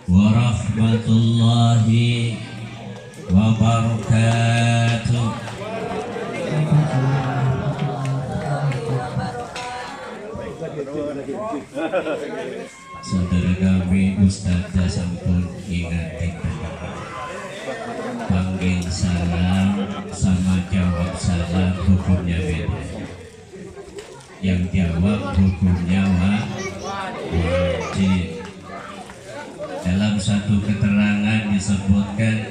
warahmatullahi wabarakatuh. Saudara kami Ustadzah sampun ingati panggil salam sama jawab salam hukumnya beda. Yang jawab hukumnya wajib. Dalam satu keterangan disebutkan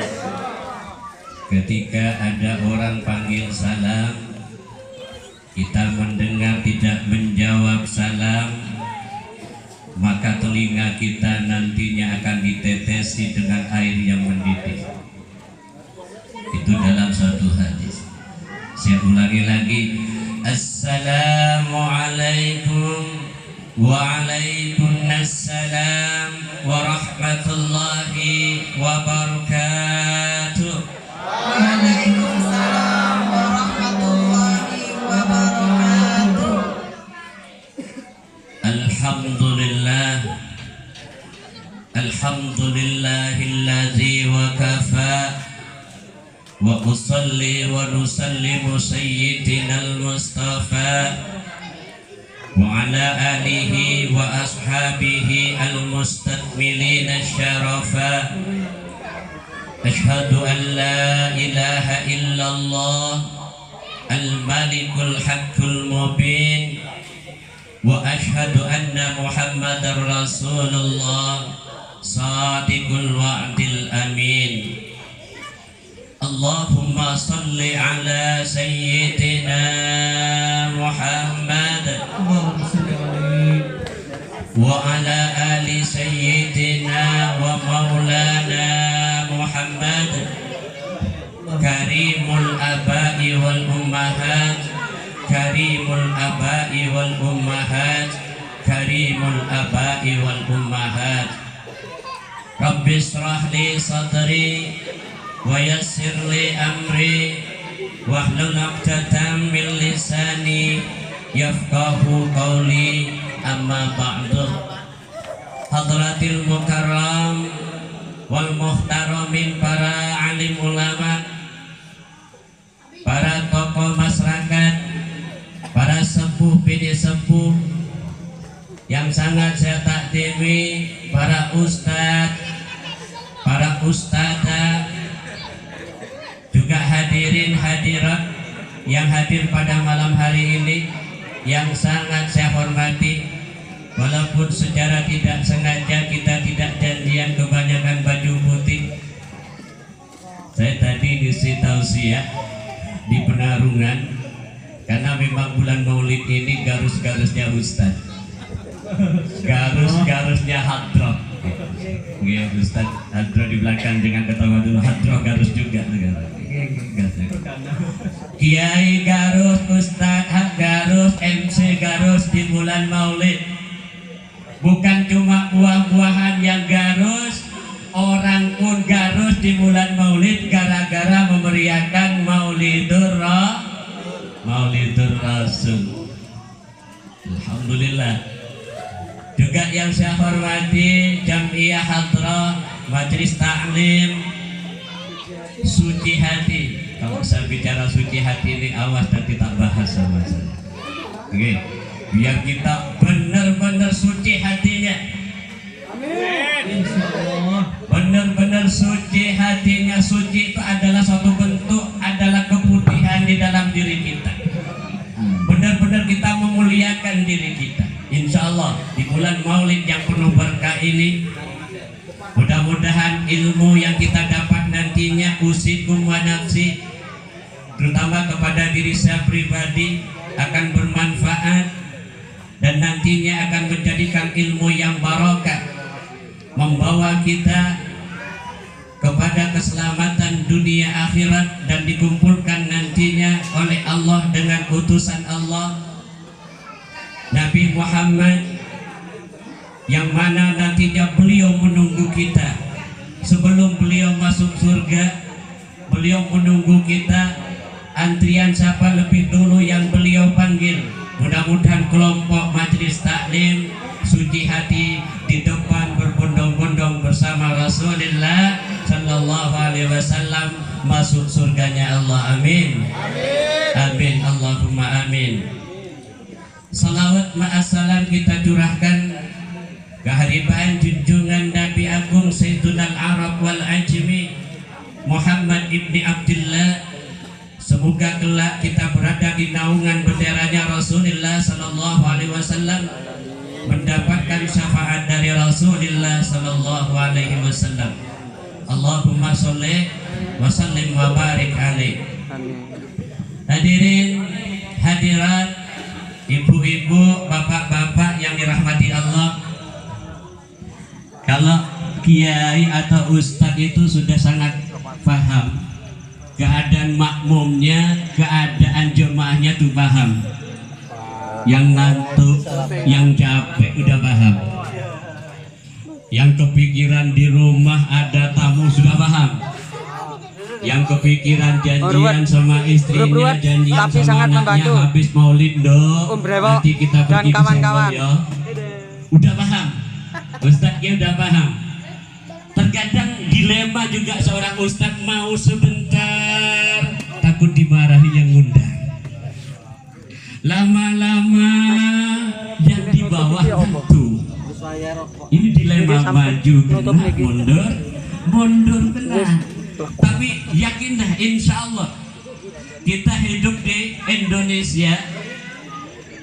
ketika ada orang panggil salam, kita mendengar tidak menjawab salam, maka telinga kita nantinya akan ditetesi dengan air yang mendidih. Itu dalam suatu hadis. Saya ulangi lagi. Assalamualaikum waalaikumsalam warahmatullahi wabarakatuh. Waalaikumsalam warahmatullahi wabarakatuh. Alhamdulillah, alhamdulillahilladzi wa kafa wa usalli wa nusallimu sayyidina al-mustafa wa ala alihi wa ashabihi al-mustakmilina syarafa. Ashhadu an la ilaha illallah al-malikul haqqul mubin wa ashhadu anna muhammadar rasulullah sadiqul wa'dil amin. Allahumma salli ala sayyidina Muhammad wa ala ali sayyidina wa maulana Muhammad karimul abai wal ummahat, karimul abai wal ummahat, karimul abai wal ummahat. Rabbi shrah li sadri wa yassir li amri wahlul 'uqdatam min lisani yafqahu qawli. Amma ba'du. Hadratil mukarram wal muhtaramin, para alim ulama, para tokoh masyarakat, para sepuh bini sepuh yang sangat saya takdimi, para ustadz, para ustadzah, juga hadirin hadirat yang hadir pada malam hari ini, yang sangat saya hormati. Walaupun secara tidak sengaja kita tidak janjian kebanyakan baju putih. Saya tadi ngisi tausiah di Penarungan karena memang bulan Maulid ini garus-garusnya Ustadz, garus-garusnya hadroh. Ya, Ustadz hadroh di belakang, dengan ketawa dulu, hadroh garus juga. Kiai garus, Ustadz garus, MC garus di bulan Maulid. Bukan cuma buah-buahan yang garus, orang pun garus di bulan Maulid gara-gara memeriahkan Maulidur Rasul. Alhamdulillah. Juga yang saya hormati Jam'iyah Hadrah Majelis Ta'lim Suci Hati. Kalau saya bicara suci hati ini, awas nanti tak bahas sama saya. Oke, biar kita benar-benar suci hatinya. Amin. Benar-benar suci hatinya. Suci itu adalah suatu bentuk, adalah keputihan di dalam diri kita. Benar-benar kita memuliakan diri kita. Insya Allah di bulan Maulid yang penuh berkah ini, mudah-mudahan ilmu yang kita dapat nantinya, usikum wa nafsi, terutama kepada diri saya pribadi, akan bermanfaat dan nantinya akan menjadikan ilmu yang barokah, membawa kita kepada keselamatan dunia akhirat, dan dikumpulkan nantinya oleh Allah dengan utusan Allah Nabi Muhammad, yang mana nantinya beliau menunggu kita sebelum beliau masuk surga. Beliau menunggu kita, antrian siapa lebih dulu yang beliau panggil. Mudah-mudahan kelompok Majelis Taklim Suci Hati di depan berbondong-bondong bersama Rasulullah sallallahu alaihi wasallam masuk surganya Allah. Amin. Amin. Allahumma amin. Salawat ma'assalam kita curahkan keharibaan junjungan Nabi Agung Sayyidunal Arab wal Ajmi Muhammad ibni Abdullah. Semoga kelak kita berada di naungan benderanya Rasulullah sallallahu alaihi wasallam, mendapatkan syafaat dari Rasulullah sallallahu alaihi wasallam. Allahumma sholli wa sallim wa barik alaihi. Hadirin hadirat, ibu-ibu, bapak-bapak yang dirahmati Allah. Kalau kiai atau ustadz itu sudah sangat paham keadaan makmumnya, keadaan jemaahnya tuh paham. Yang ngantuk, yang capek udah paham. Yang kepikiran di rumah ada tamu sudah paham. Yang kepikiran janjian sama istrinya, janjian sama anaknya habis maulid dong. Nanti kita pergi ke Senggol ya. Udah paham. Ustadznya udah paham. Terkadang dilema juga seorang ustadz, mau sebentar takut dimarahi yang ngundang. Lama-lama yang di bawah itu. Ini dilema, maju kena, mundur kena. Tapi yakinlah insya Allah kita hidup di Indonesia,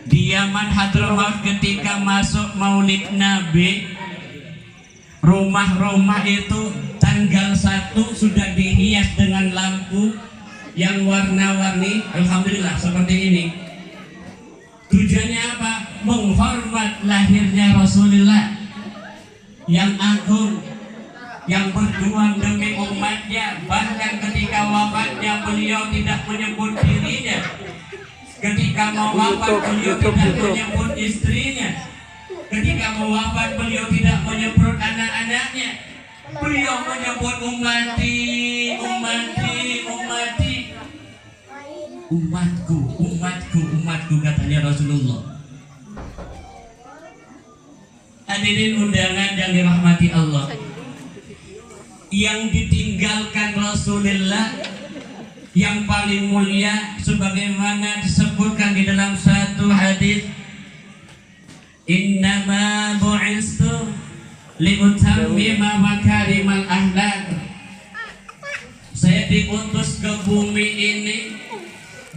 di Yaman Hadramaut, ketika masuk Maulid Nabi, rumah-rumah itu tanggal 1 sudah dihias dengan lampu yang warna-warni. Alhamdulillah seperti ini. Tujuannya apa? Menghormat lahirnya Rasulullah yang agung, yang berjuang demi umatnya. Bahkan ketika wafatnya beliau tidak menyebut dirinya. Ketika mau wafat beliau tidak menyebut istrinya. Ketika mau wafat beliau tidak menyebut anak-anaknya. Beliau menyebut ummati, ummati, ummati. Umatku, umatku, umatku, katanya Rasulullah. Hadirin undangan yang dirahmati Allah, yang ditinggalkan Rasulullah yang paling mulia sebagaimana disebutkan di dalam satu hadis, innama bu'istu liutammima makarimal akhlaq. Saya diutus ke bumi ini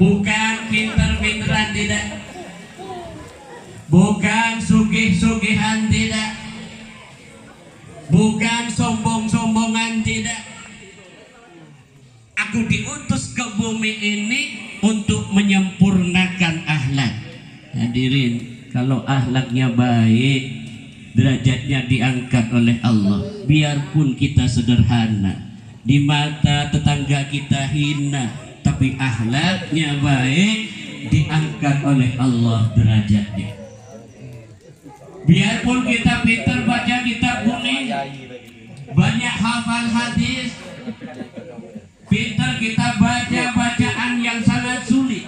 bukan pinter-pinteran, tidak, bukan sugih-sugihan, tidak, bukan sombong-sombongan, tidak. Aku diutus ke bumi ini untuk menyempurnakan akhlak. Hadirin, kalau akhlaknya baik, derajatnya diangkat oleh Allah. Biarpun kita sederhana, di mata tetangga kita hina, tapi akhlaknya baik, diangkat oleh Allah derajatnya. Biarpun kita pintar baca kitab kuning, banyak hafal hadis, pintar kita baca bacaan yang sangat sulit,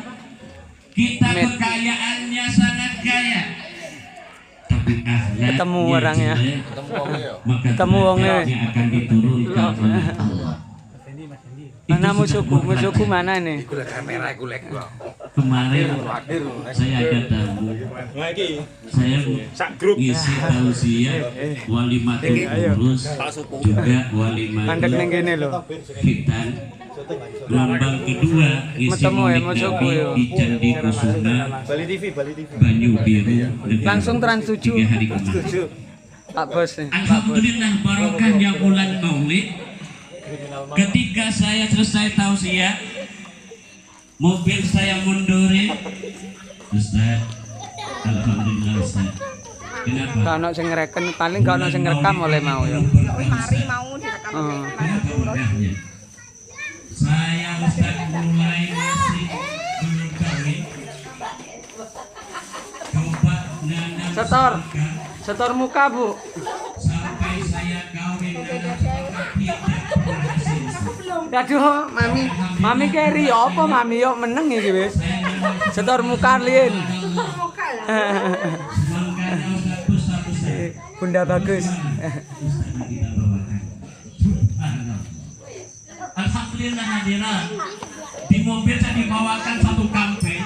kita kekayaannya sangat kaya, tapi akhlaknya ketemu orangnya, maka ketemu orangnya akan diturunkan oleh Allah. Mana musuhku mana nih? Kemarin saya ada tamu, saya ngisi tausiah walimatul urus, juga walimatul khitan. Gelombang kedua ngisi maulid Nabi di Candi Kusuma, Banyu Biru, langsung Trans 7 3 hari kemarin. Pak Bos nih. Alhamdulillah barokahnya bulan maulid. Ketika saya selesai tausiah, mobil saya mundurin, Ustaz. Alhamdulillah Ustaz. Kenapa? Kalau sing ngereken paling kalau sing ngerekam oleh mau ya. Hari mau direkam. Kenapa berkahnya? Saya Ustaz mulai masih belum kawin. Coba nanam Setor muka Bu. sampai saya kawin nanam tidak berhasil. Aduh, mami keri apa mami yo meneng iki wis. Setor muka lin. Bunda bagus. Kita bawakan. Subhanallah. Alhamdulillah hadirat. Di mobil saya dibawakan satu kampe.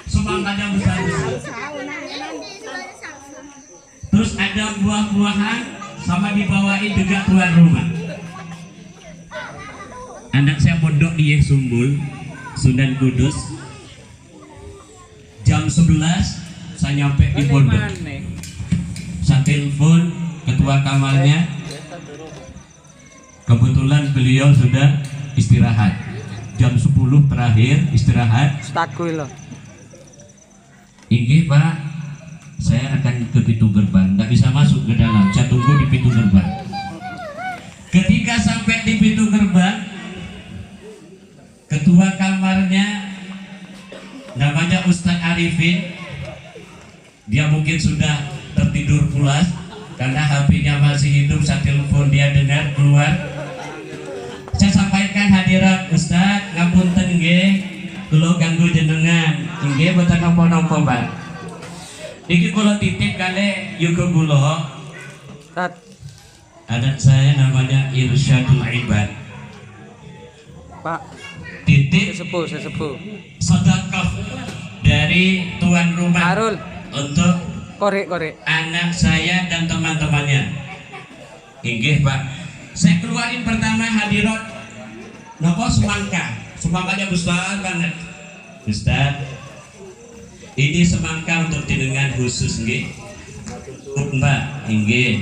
Semangkanya besar-besar. Terus ada buah-buahan sama dibawain juga tuan rumah. Anak saya pondok di Sumbul, Sunan Kudus. Jam 11 saya nyampe di pondok. Saya telepon ketua kamarnya. Kebetulan beliau sudah istirahat. Jam 10 terakhir istirahat. Stakui loh. Ini Pak, saya akan ke pintu gerbang. Nggak bisa masuk ke dalam. Saya tunggu di pintu gerbang. Ketika sampai di pintu gerbang, ketua kamarnya namanya Ustadz Arifin. Dia mungkin sudah tertidur pulas karena HP-nya masih hidup. Saya telepon, dia dengar keluar. Saya sampaikan hadirat Ustadz, ngapunten nggih, kula ganggu jenengan. Nggih boten napa-napa, Pak. Iki kula titip kali yuga kula. Tat. Adat saya namanya Irsyadul Ibad. Pak. Titip Sesepuh. sedekah dari tuan rumah Arul. untuk Korek. anak saya dan teman-temannya. Inggih Pak. Saya keluarin pertama hadirat nopo semangkanya besar banget. Ustaz, ini semangka untuk jenengan khusus nggih. Mbak, nggih.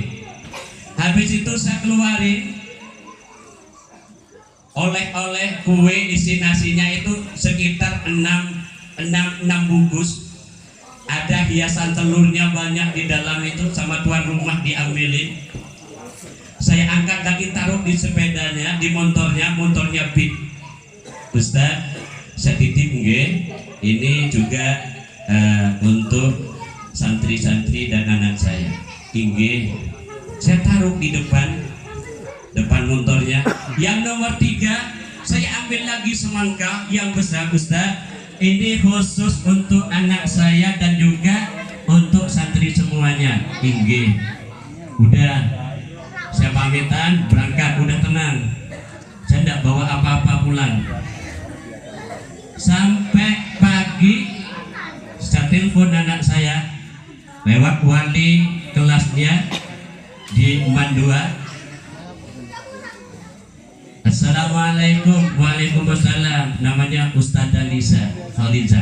Habis itu saya keluarin oleh-oleh kue isi nasinya itu sekitar 6 bungkus. Ada hiasan telurnya banyak di dalam itu, sama tuan rumah diambilin. Saya angkat lagi, taruh di sepedanya, di motornya Beat. Ustaz, saya titip nggih. Ini juga untuk santri-santri dan anak saya. Nggih. Saya taruh di depan motornya. Yang nomor 3, saya ambil lagi semangka yang besar, Ustaz. Ini khusus untuk anak saya dan juga untuk santri semuanya. Nggih. Udah. Saya pamitan, berangkat, udah tenang. Saya tidak bawa apa-apa pulang. Sampai pagi, saya telepon anak saya lewat wali kelasnya di Mandua. Assalamualaikum. Waalaikumsalam. Namanya Ustadzah Lisa Khaliza.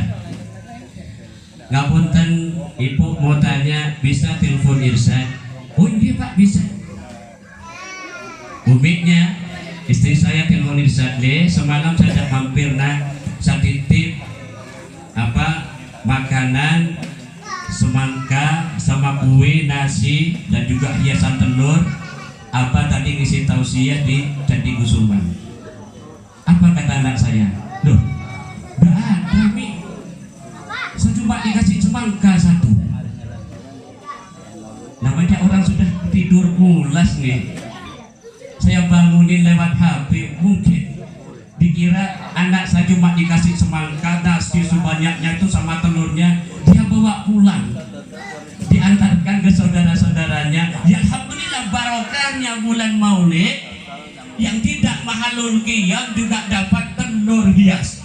Ngapunten, ibu mau tanya, bisa telepon Irsyad? Oh iya Pak, bisa. Umiknya istri saya telepon Irsyad, semalam saya mampir saya titip makanan semangka sama kue nasi dan juga hiasan telur. Tadi ngisi tausiah di Candi Kusuman. Apa kata anak saya? Loh, nggak ada Mi, saya cuma dikasih semangka 1. Namanya orang sudah tidur pulas nih. Saya bangunin lewat HP, mungkin dikira anak saya cuma dikasih semangka, nasi sebanyaknya itu sama telurnya, dia bawa pulang, diantarkan ke saudara-saudaranya. Ya alhamdulillah, barokahnya bulan Maulid, yang tidak mahalul qiyam juga dapat telur hias.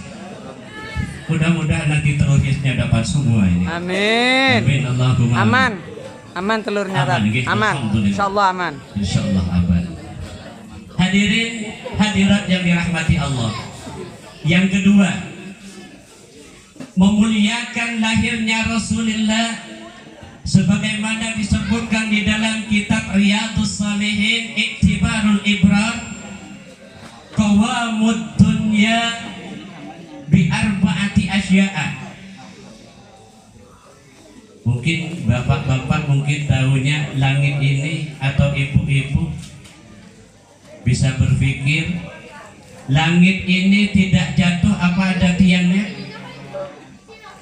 Mudah-mudahan nanti telur hiasnya dapat semua ini. Amin. Amin Allahumma. Aman telurnya, aman. Insyaallah aman. Insyaallah aman. Hadirin hadirat yang dirahmati Allah. Yang kedua, memuliakan lahirnya Rasulullah sebagaimana disebutkan di dalam kitab Riyadhus Shalihin, Iktibarul Ibrar, qawamud dunya bi arba'ati asya'a. Mungkin bapak-bapak mungkin tahunya langit ini, atau ibu-ibu bisa berpikir langit ini tidak jatuh apa ada tiangnya?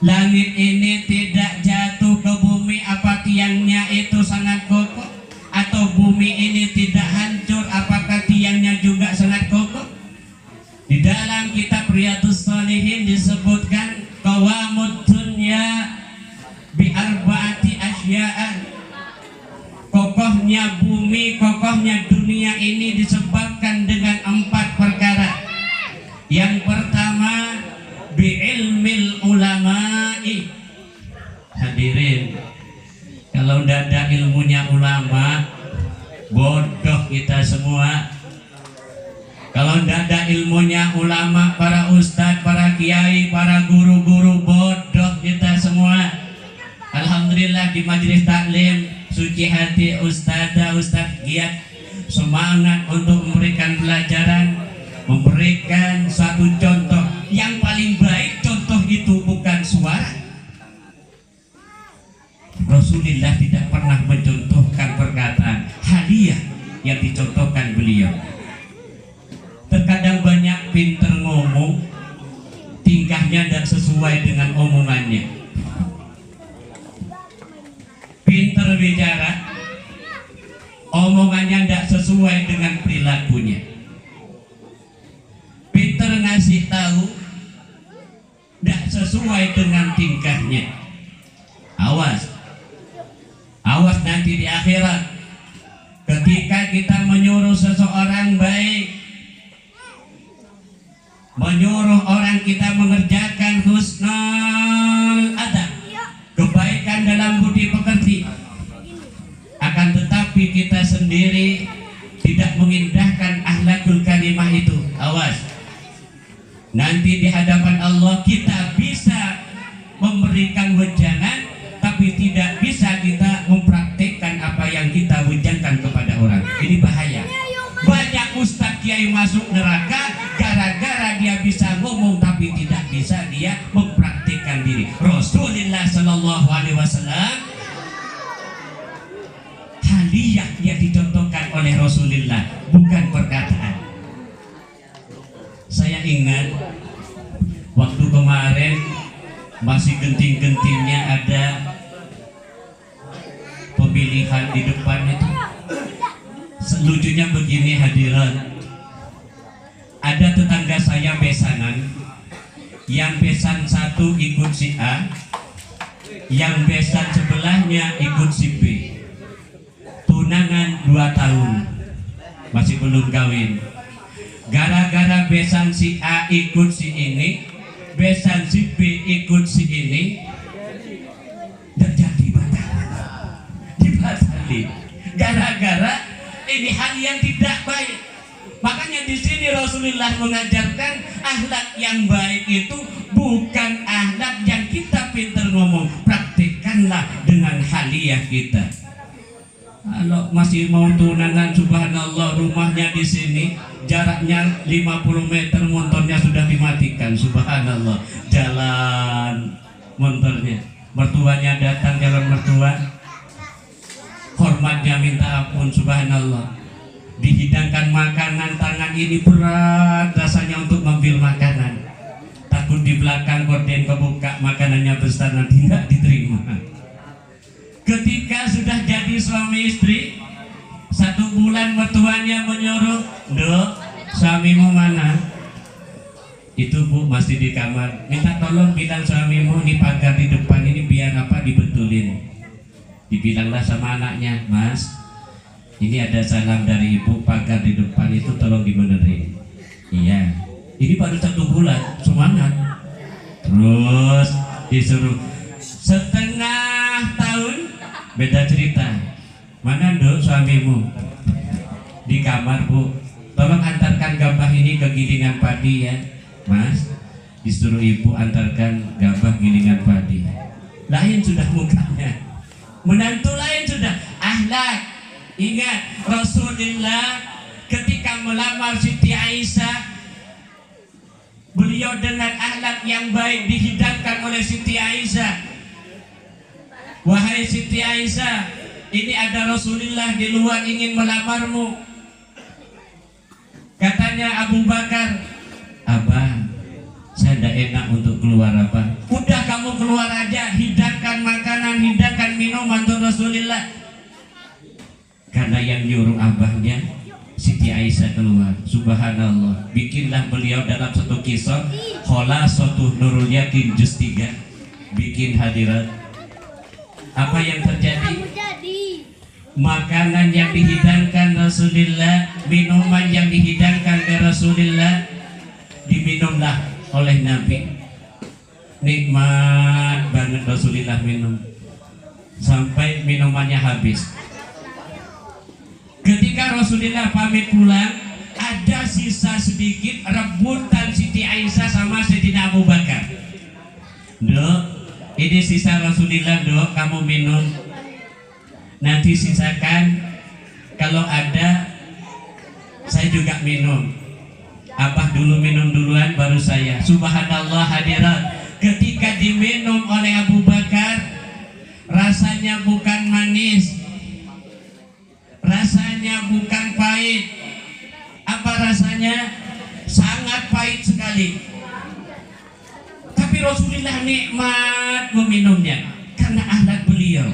Langit ini tidak jatuh ke bumi apa tiangnya itu sangat kokoh? Atau bumi ini tidak hancur apakah tiangnya juga sangat kokoh? Di dalam kitab Riyadhus Shalihin disebutkan qawamud dunya bi arba'ati asya'a. bumi, kokohnya dunia ini disebabkan dengan 4 perkara. Yang pertama, bi'ilmil ulama'i. Hadirin, kalau tidak ada ilmunya ulama, bodoh kita semua. Kalau tidak ada ilmunya ulama, para ustadz, para kiai, para guru-guru, bodoh kita semua. Alhamdulillah di majelis taklim suci hati ustadzah, ustadz giat semangat untuk memberikan pelajaran, memberikan satu contoh. Yang paling baik contoh itu bukan suara. Rasulullah tidak pernah mencontohkan perkataan, hadiah yang dicontohkan beliau. Terkadang banyak pinter ngomong, tingkahnya tidak sesuai dengan omongannya. Pinter bicara, omongannya tidak sesuai dengan perilakunya. Pinter ngasih tahu, tidak sesuai dengan tingkahnya. Awas nanti di akhirat, ketika kita menyuruh seseorang baik, menyuruh orang kita mengerjakan husnul adab, kebaikan dalam budi pekerti, akan tetapi kita sendiri tidak mengindahkan akhlakul karimah itu. Awas, nanti di hadapan Allah kita bisa memberikan wejangan, tapi tidak bisa kita mempraktikkan apa yang kita wejankan kepada orang. Ini bahaya. Banyak ustadz kiai masuk neraka gara-gara dia bisa ngomong tapi tidak bisa dia mempraktikkan diri. Rasulullah Shallallahu Alaihi Wasallam, hadiah yang dicontohkan oleh Rasulullah, bukan perkataan. Saya ingat waktu kemarin masih genting-gentingnya ada pemilihan di depan itu. Lucunya begini hadirat, ada tetangga saya besanan, yang besan satu ikut si A, yang besan sebelahnya ikut si B. Tunangan 2 tahun, masih belum kawin. Gara-gara besan si A ikut si ini, besan si B ikut si ini, terjadi dibatali. Gara-gara ini hal yang tidak baik. Makanya di sini Rasulullah mengajarkan akhlak yang baik itu bukan akhlak yang kita pintar ngomong, praktikkanlah dengan hadiah kita. Kalau masih mau tunangan, subhanallah, rumahnya di sini jaraknya 50 meter, motornya sudah dimatikan, subhanallah. Jalan motornya, mertuanya datang, jalan mertua, hormatnya minta ampun, subhanallah. Dihidangkan makanan, tangan ini berat rasanya untuk mengambil makanan. Takut di belakang gorden kebuka, makanannya besar nanti tidak diterima. Ketika sudah jadi suami istri, 1 bulan mertuanya menyuruh, "Dok, suamimu mana?" "Itu Bu, masih di kamar." "Minta tolong bilang suamimu ini pagar di depan ini biar apa dibetulin." Dibilanglah sama anaknya, "Mas, ini ada salam dari ibu, pagar di depan itu tolong dibenerin." "Iya." Ini baru 1 bulan, semangat. Terus disuruh setengah tahun, beda cerita. "Mana Dok suamimu?" "Di kamar Bu." "Tolong antarkan gabah ini ke gilingan padi ya." "Mas," disuruh ibu antarkan gabah gilingan padi. Lain sudah mukanya, menantu lain sudah akhlak. Ingat Rasulullah ketika melamar Siti Aisyah, beliau dengan akhlak yang baik dihidangkan oleh Siti Aisyah. "Wahai Siti Aisyah, ini ada Rasulullah di luar ingin melamarmu." Katanya Abu Bakar, "Abang, saya tidak enak untuk keluar Abang." "Udah kamu keluar aja, hidangkan makanan, hidangkan minuman untuk Rasulullah." Karena yang nyuruh abahnya Siti Aisyah keluar, subhanallah. Bikinlah beliau dalam satu kisah Kholasatul Nurul Yakin juz 3, bikin hadirat. Apa yang terjadi? makanan yang dihidangkan Rasulullah, minuman yang dihidangkan ke Rasulullah, diminumlah oleh Nabi. Nikmat banget Rasulullah minum sampai minumannya habis. Ketika Rasulullah pamit pulang, ada sisa sedikit rebutan Siti Aisyah sama Sayyidina Abu Bakar. Dok, ini sisa Rasulullah, dok, kamu minum. Nanti sisakan, kalau ada saya juga minum. Abah dulu minum duluan, baru saya. Subhanallah hadirat, ketika diminum oleh Abu Bakar, rasanya bukan manis, rasanya bukan pahit. Apa rasanya? Sangat pahit sekali. Tapi Rasulullah nikmat meminumnya karena akhlak beliau.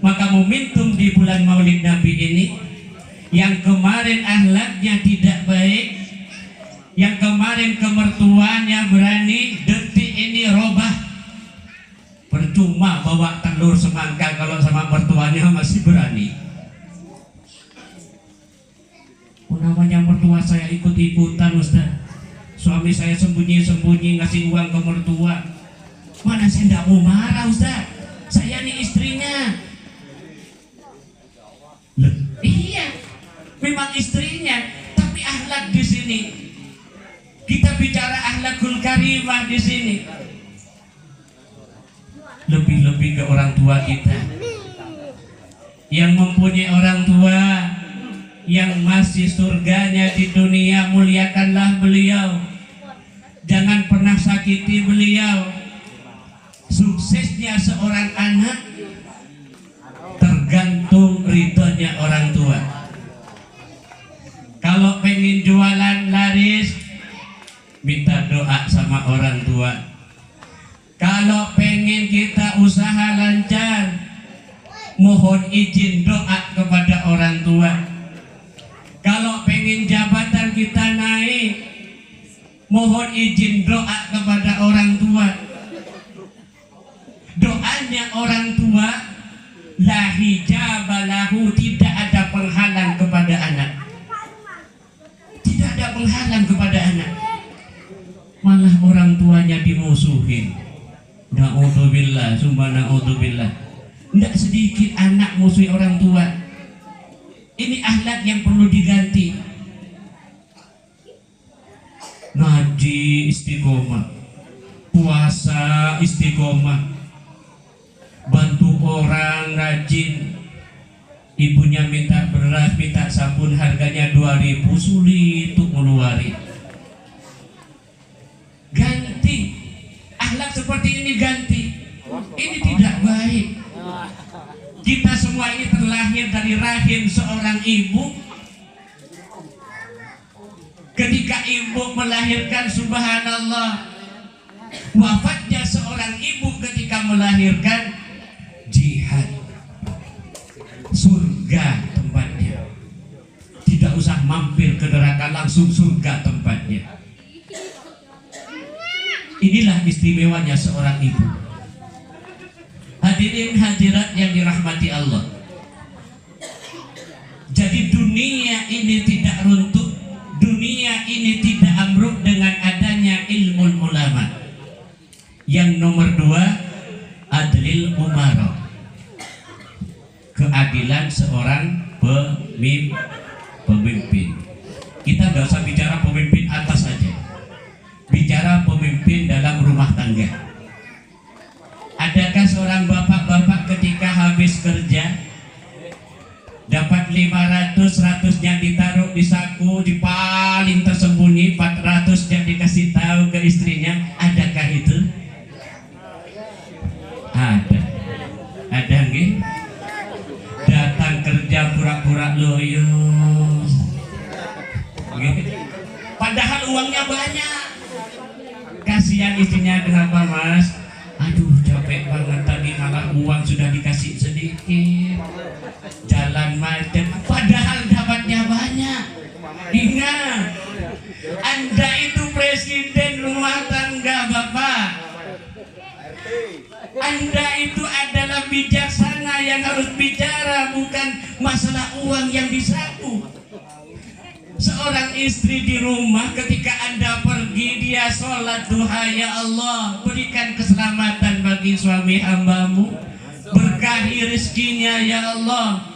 Maka momentum di bulan Maulid Nabi ini, yang kemarin akhlaknya tidak baik, yang kemarin kemertuanya berani, detik ini robah. Percuma bawa telur semangka kalau sama mertuanya masih berani. Namanya mertua saya ikut-ikutan, Ustaz. Suami saya sembunyi-sembunyi ngasih uang ke mertua. Mana saya tidak mau marah, Ustaz. Saya nih istrinya. Loh, iya, memang istrinya, tapi akhlak di sini. Kita bicara akhlakul karimah di sini. Lebih-lebih ke orang tua kita. Yang mempunyai orang tua yang masih surganya di dunia, muliakanlah beliau. Jangan pernah sakiti beliau. Suksesnya seorang anak tergantung ridhonya orang tua. Kalau pengen jualan laris, minta doa sama orang tua. Kalau pengen kita usaha lancar, mohon izin doa kepada orang tua. Kalau pengen jabatan kita naik, mohon izin doa kepada orang tua. Doanya orang tua, la hijabalahu, tidak ada penghalang kepada anak. Tidak ada penghalang kepada anak. Malah orang tuanya dimusuhin. Na'udzubillah, sumpah na'udzubillah. Tidak sedikit anak musuhi orang tua. Ini akhlak yang perlu diganti. Ngaji istiqomah, puasa istiqomah, bantu orang rajin. Ibunya minta beras, minta sabun, harganya 2.000, sulit untuk mengeluari. Ganti akhlak seperti ini, ganti. Ini tidak baik. Kita semua ini terlahir dari rahim seorang ibu. Ketika ibu melahirkan, subhanallah, wafatnya seorang ibu ketika melahirkan, jihad, surga tempatnya. Tidak usah mampir ke neraka, langsung surga tempatnya. Inilah istimewanya seorang ibu. Hadirin hadirat yang dirahmati Allah. Jadi dunia ini tidak runtuh, dunia ini tidak ambruk dengan adanya ilmu ulama. Yang nomor 2, adlil umara, keadilan seorang pemimpin. Kita nggak usah bicara pemimpin atas saja, bicara pemimpin dalam rumah tangga. Adakah seorang bapak-bapak ketika habis kerja dapat 500, 100-nya ditaruh di saku, di paling tersembunyi, 400-nya dikasih tahu ke istrinya? Adakah itu? Ada nggih? Datang kerja pura-pura loyo, padahal uangnya banyak. Kasihan istrinya, kenapa mas? Aduh capek banget tadi, malah uang sudah dikasih sedikit, jalan macet, padahal dapatnya banyak. Ingat, Anda itu presiden rumah tangga Bapak. Anda itu adalah bijaksana yang harus bicara, bukan masalah sapu. Seorang istri di rumah ketika Anda pergi dia sholat duha, ya Allah berikan keselamatan bagi suami hambamu, berkahi rezekinya ya Allah.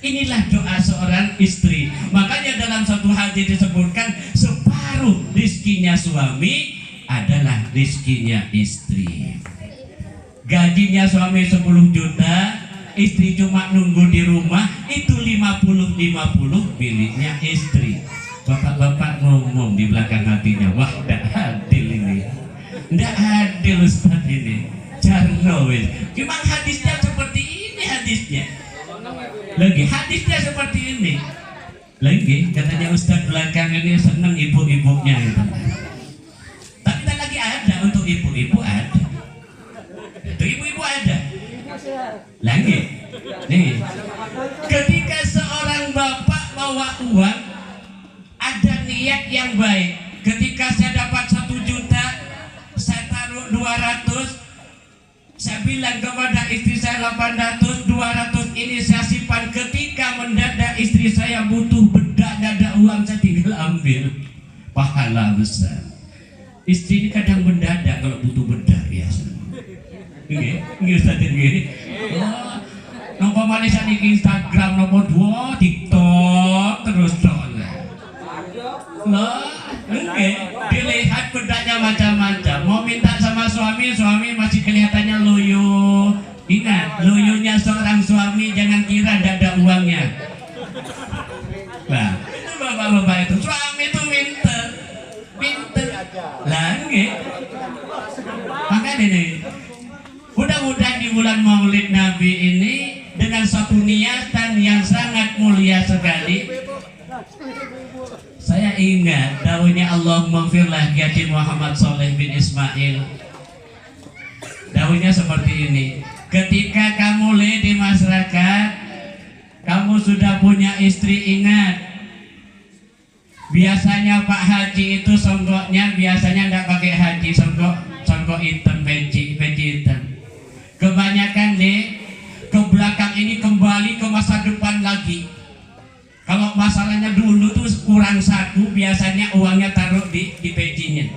Inilah doa seorang istri. Makanya dalam satu hadis disebutkan separuh rezekinya suami adalah rezekinya istri. Gajinya suami 10 juta, istri cuma nunggu di rumah, itu 50-50 miliknya istri. Bapak-bapak ngomong di belakang hatinya, wah tidak adil ini, tidak adil Ustaz ini, jarno wis. Memang hadisnya seperti ini, hadisnya lagi hadisnya seperti ini lagi. Katanya Ustaz belakang ini senang ibu-ibunya itu. Tapi tak lagi ada untuk ibu-ibu, ada untuk ibu-ibu ada lagi nih. Ketika seorang bapak bawa uang, ada niat yang baik. Ketika saya dapat 1 juta, saya taruh 200, saya bilang kepada istri saya 800, 200 ini saya simpan. Ketika mendadak istri saya butuh bedak, ada uang, saya tinggal ambil. Pahala besar. Istri ini kadang mendadak kalau butuh bedak biasa. Ini Ustaz ini. Oh, nopo Malaysia di Instagram, nopo 2 TikTok terus dong. Loh, dilihat bedaknya macam-macam. Mau minta sama suami, suami masih kelihatannya loyo. Ingat, loyonya seorang suami jangan kira tidak ada uangnya. Nah, itu bapak-bapak itu, suami itu pinter. Lagi. Makanya ini, mudah-mudahan di bulan Maulid Nabi ini dengan satu niatan yang sangat mulia sekali. Saya ingat dawuhnya Allahumma firlah Haji Muhammad Saleh bin Ismail. Dawuhnya seperti ini, ketika kamu di masyarakat, kamu sudah punya istri, ingat, biasanya Pak Haji itu songgoknya biasanya tidak pakai haji, songgok hitam, peci hitam. Kebanyakan ke belakang ini kembali ke masa depan lagi. Kalau masalahnya dulu tuh kurang saku, biasanya uangnya taruh di pecinya.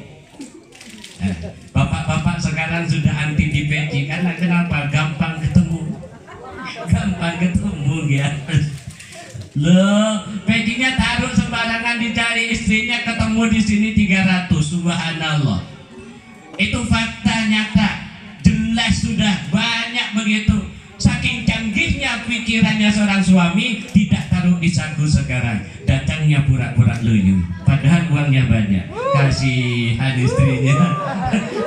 Bapak-bapak sekarang sudah anti di peci karena kenapa? Gampang ketemu ya. Loh, pecinya taruh sembarangan, dicari istrinya ketemu di sini 300, subhanallah. Itu fakta nyata, jelas sudah banyak begitu. Saking canggihnya pikirannya seorang suami, tidak taruh di saku sekarang, datangnya pura-pura loyo, padahal uangnya banyak. Kasihan istrinya,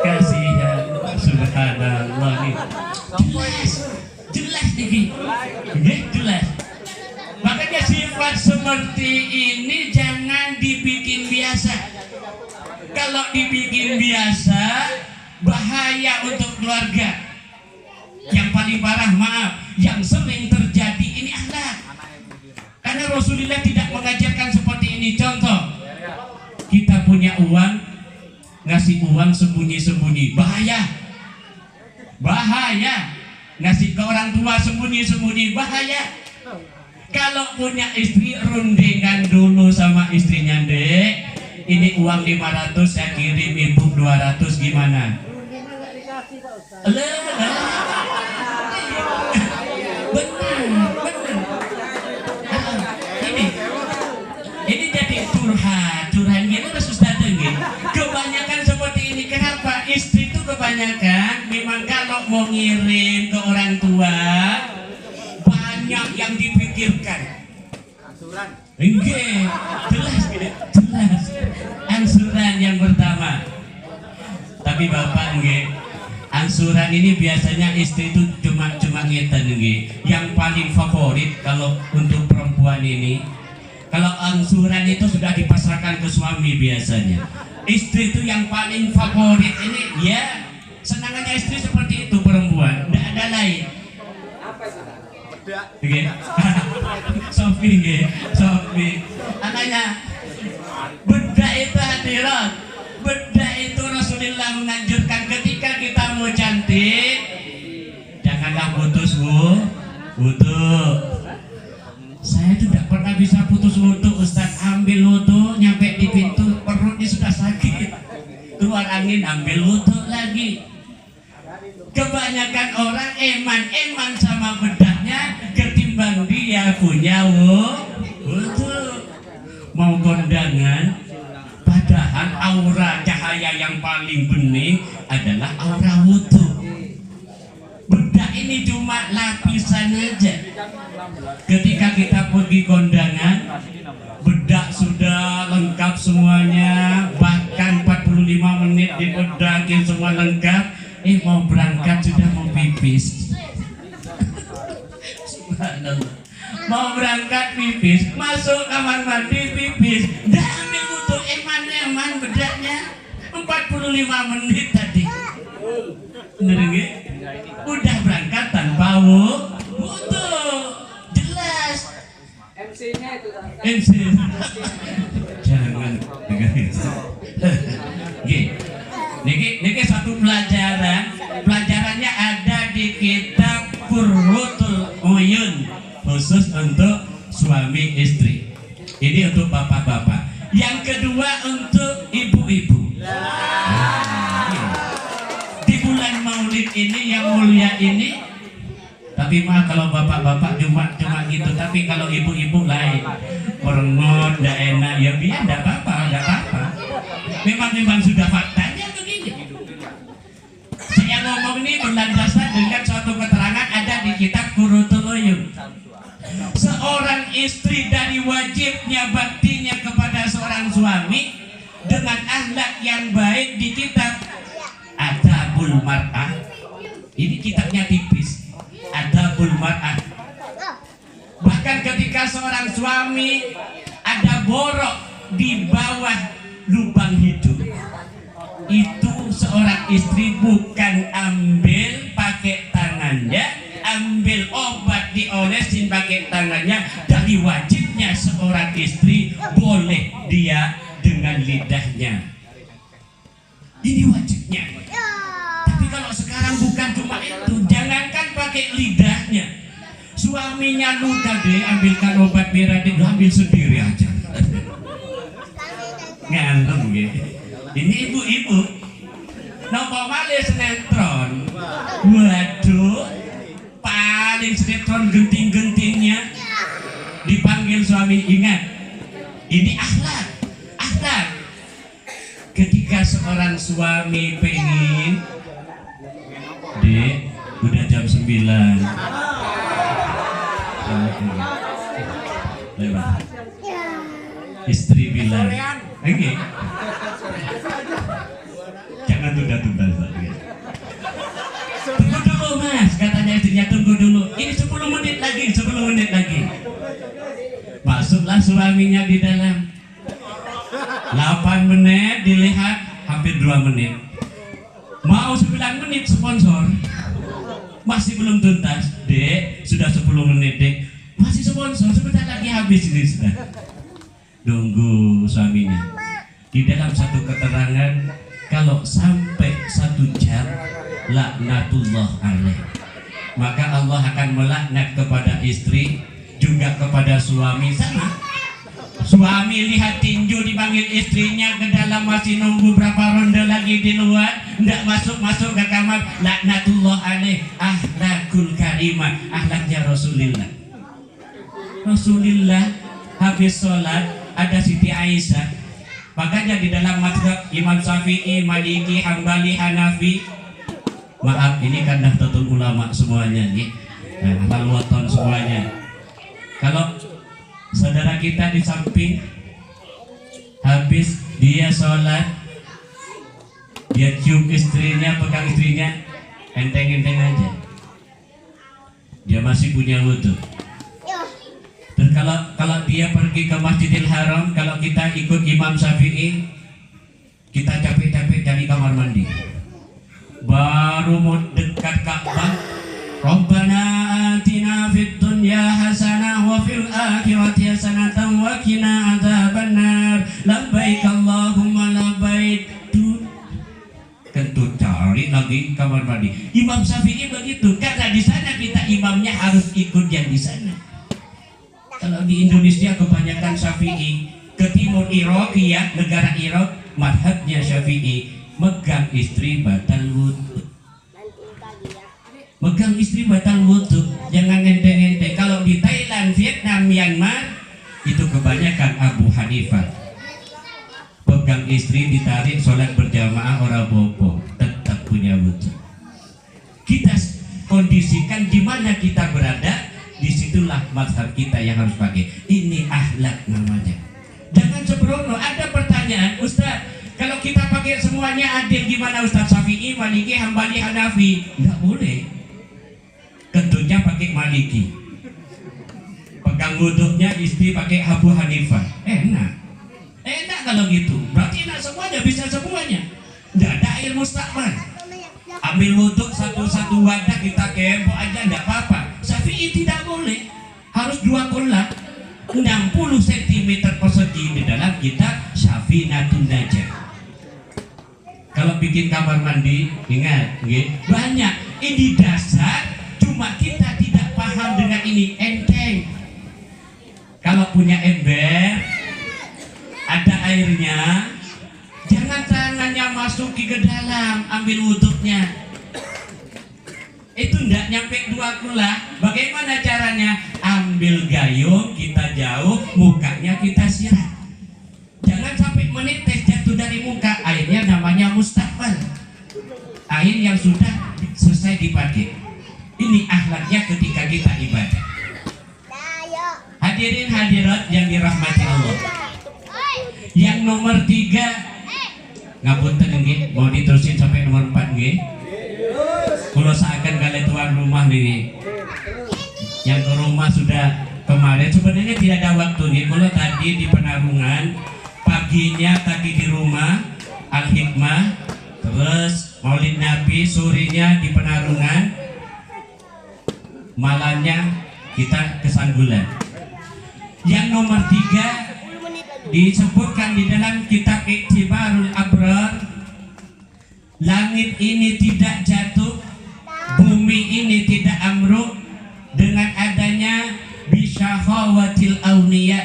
kasihan, subhanallah nih. Jelas nih, jelas. Makanya sifat seperti ini jangan dibikin biasa. Kalau dibikin biasa, bahaya untuk keluarga. Yang paling parah, maaf, yang sering terjadi ini akhlak. Karena Rasulullah tidak mengajarkan seperti ini. Contoh, kita punya uang, ngasih uang sembunyi-sembunyi, bahaya. Ngasih ke orang tua sembunyi-sembunyi, bahaya. Kalau punya istri, rundingan dulu sama istrinya, Dek, ini uang 500 saya kirim, ibu 200 gimana? Ini jadi curhat gitu terus Ustaz gitu. Kebanyakan seperti ini. Kenapa? Istri itu kebanyakan memang kalau mau ngirim ke orang tua banyak yang dipikirkan. Enggak, jelas gitu, jelas. Angsuran yang pertama. Tapi bapak enggak. Angsuran ini biasanya istri itu cuma ngeten nggih. Yang paling favorit kalau untuk perempuan ini, kalau angsuran itu sudah dipasrahkan ke suami biasanya. Istri itu yang paling favorit ini, ya senangannya istri seperti itu perempuan, tidak ada lain. Oke, Sofi, makanya bedak itu hadirat. Bedak itu Rasulullah menganjurkan ketika kita mau cantik, janganlah putus, Bu. Saya Saya itu tidak pernah bisa putus wudhu, Ustaz. Ambil wudhu, nyampe di pintu, perutnya sudah sakit. Keluar angin, ambil wudhu lagi. Kebanyakan orang eman sama bedahnya ketimbang dia punya wudhu. Mau kondangan, padahal aura cahaya yang paling bening adalah aura wudhu. Bedak ini cuma lapisan aja. Ketika kita pergi kondangan, bedak sudah lengkap semuanya, bahkan 45 menit dibedakin semua lengkap. Mau berangkat sudah mau pipis. Subhanallah. Mau berangkat pipis, masuk kamar mandi pipis, dah ambil wudhu, eman bedaknya 45 menit tadi. Bener nggak? Udah berangkat tanpa wudhu, jelas. MC-nya itu MC. Jangan dengar itu. Niki satu pelajarannya ada di kitab Qurratul Uyun, khusus untuk suami istri. Ini untuk bapak-bapak. Yang kedua untuk ibu-ibu. Di bulan Maulid ini yang mulia ini, tapi maaf kalau bapak-bapak cuma gitu, tapi kalau ibu-ibu lain, merengut, tidak enak, ya biar tidak apa-apa. Memang sudah faktanya begini. Saya ngomong ini berlandaskan dengan suatu keterangan ada di kitab Qurratul Uyun. Seorang istri dari wajibnya baktinya kepada seorang suami dengan akhlak yang baik di kitab Adabul Mar'ah. Ini kitabnya tipis, Adabul Mar'ah. Bahkan ketika seorang suami ada borok di bawah lubang hidung, itu seorang istri bukan ambil pakai tangannya, ambil obat diolesin pakai tangannya. Dari wajibnya seorang istri boleh dia dengan lidahnya. Ini wajibnya. Tapi kalau sekarang bukan cuma itu, jangankan pakai lidahnya, suaminya luka deh, ambilkan obat merah deh, ambil sendiri aja. Ngalem gitu. Ini ibu-ibu nopo malih sinetron. Waduh, paling sinetron genting-gentingnya dipanggil suami. Ingat, ini akhlak. Ketika seorang suami pengen, Dek, udah jam 9. Lewat. Istri bilang, oke. Jangan tunda-tunda. Tunggu dulu mas, katanya istrinya, tunggu dulu. Ini 10 menit lagi. Masuklah suaminya di dalam. 8 menit dilihat, hampir 2 menit. Mau 9 menit sponsor. Masih belum tuntas. Dek, sudah 10 menit dek. Masih sponsor, sebentar lagi habis ini sudah. Tunggu suaminya. Di dalam satu keterangan, kalau sampai 1 jam, laknatullah alaih, maka Allah akan melaknat kepada istri, juga kepada suami. Sama. Suami lihat tinju dipanggil istrinya ke dalam, masih nunggu berapa ronde lagi di luar, tidak masuk ke kamar, laknatullah alaih. Akhlakul karimah, akhlaknya Rasulullah habis sholat, ada Siti Aisyah. Makanya di dalam mazhab Imam Syafi'i, Maliki, Hambali, Hanafi, maaf ini kan Nahdlatul Ulama semuanya nih, Al-Waton semuanya. Kalau saudara kita di samping habis dia sholat, dia cium istrinya, pegang istrinya, enteng-enteng aja, dia masih punya wudhu. Dan kalau dia pergi ke Masjidil Haram, kalau kita ikut Imam Syafi'i, kita capek-capek dari kamar mandi, baru mau dekat Ka'bah, Rabbana atina fid dunya hasanah wa fil akhirati hasanatan wa qina adzabannar, labbaik Allahumma labbaik. Kentut cari lagi kamar mandi. Imam Syafi'i begitu, karena di sana kita imamnya harus ikut yang di sana. Kalau Kalau di Indonesia kebanyakan Syafi'i. Ke timur Irak ya, negara Irak madhabnya Syafi'i, megang istri batal wudhu. Megang istri batal wudhu, jangan enteng-enteng. Kalau di Thailand, Vietnam, Myanmar itu kebanyakan Abu Hanifah. Pegang istri ditarik sholat berjamaah orang bobo, tetap punya wudhu. Kita kondisikan di mana kita berada, disitulah mazhab kita yang harus pakai. Ini akhlak namanya. Jangan sembrono. Ada pertanyaan, Ustaz, kalau kita pakai semuanya adil gimana Ustaz? Syafi'i, Maliki, Hambali, Hanafi? Enggak boleh. Tentunya pakai Maliki. Pegang wudhunya istri pakai Abu Hanifah. Enak kalau gitu. Berarti enak semuanya, bisa semuanya. Enggak ada air mustaqbal. Ambil wudhu satu-satu wadah kita kempok aja enggak apa-apa. Syafi'i tidak boleh. Harus 2 kolah. 60 cm persegi di dalam kitab Syafinatun Najah. Kalau bikin kamar mandi, ingat, banyak. Ini dasar, cuma kita tidak paham dengan ini. Enteng. Kalau punya ember, ada airnya, jangan tangannya masuki ke dalam, ambil wudhunya. Itu enggak nyampe 2 kula. Bagaimana caranya? Ambil gayung, kita jauh, mukanya kita siram. Jangan sampai menetes jatuh dari muka. Airnya namanya mustaqbal. Air yang sudah selesai dipakai. Ini akhlaknya ketika kita ibadah. Hadirin hadirat yang dirahmati Allah. Yang nomor 3, ngapunten nggih, mau diterusin sampai nomor 4 nggih. Kalau seakan kalian tuan rumah nih, yang ke rumah sudah kemarin sebenarnya tidak ada waktu nih. Kalau tadi di Penarungan, paginya tadi di rumah Al-Hikmah, terus Maulid Nabi, sorenya di Penarungan, malamnya kita ke Sanggulan. Yang nomor 3 disebutkan di dalam kitab Iktibarul Abrar, langit ini tidak jatuh, bumi ini tidak amruk dengan adanya bisyahawatil awniya,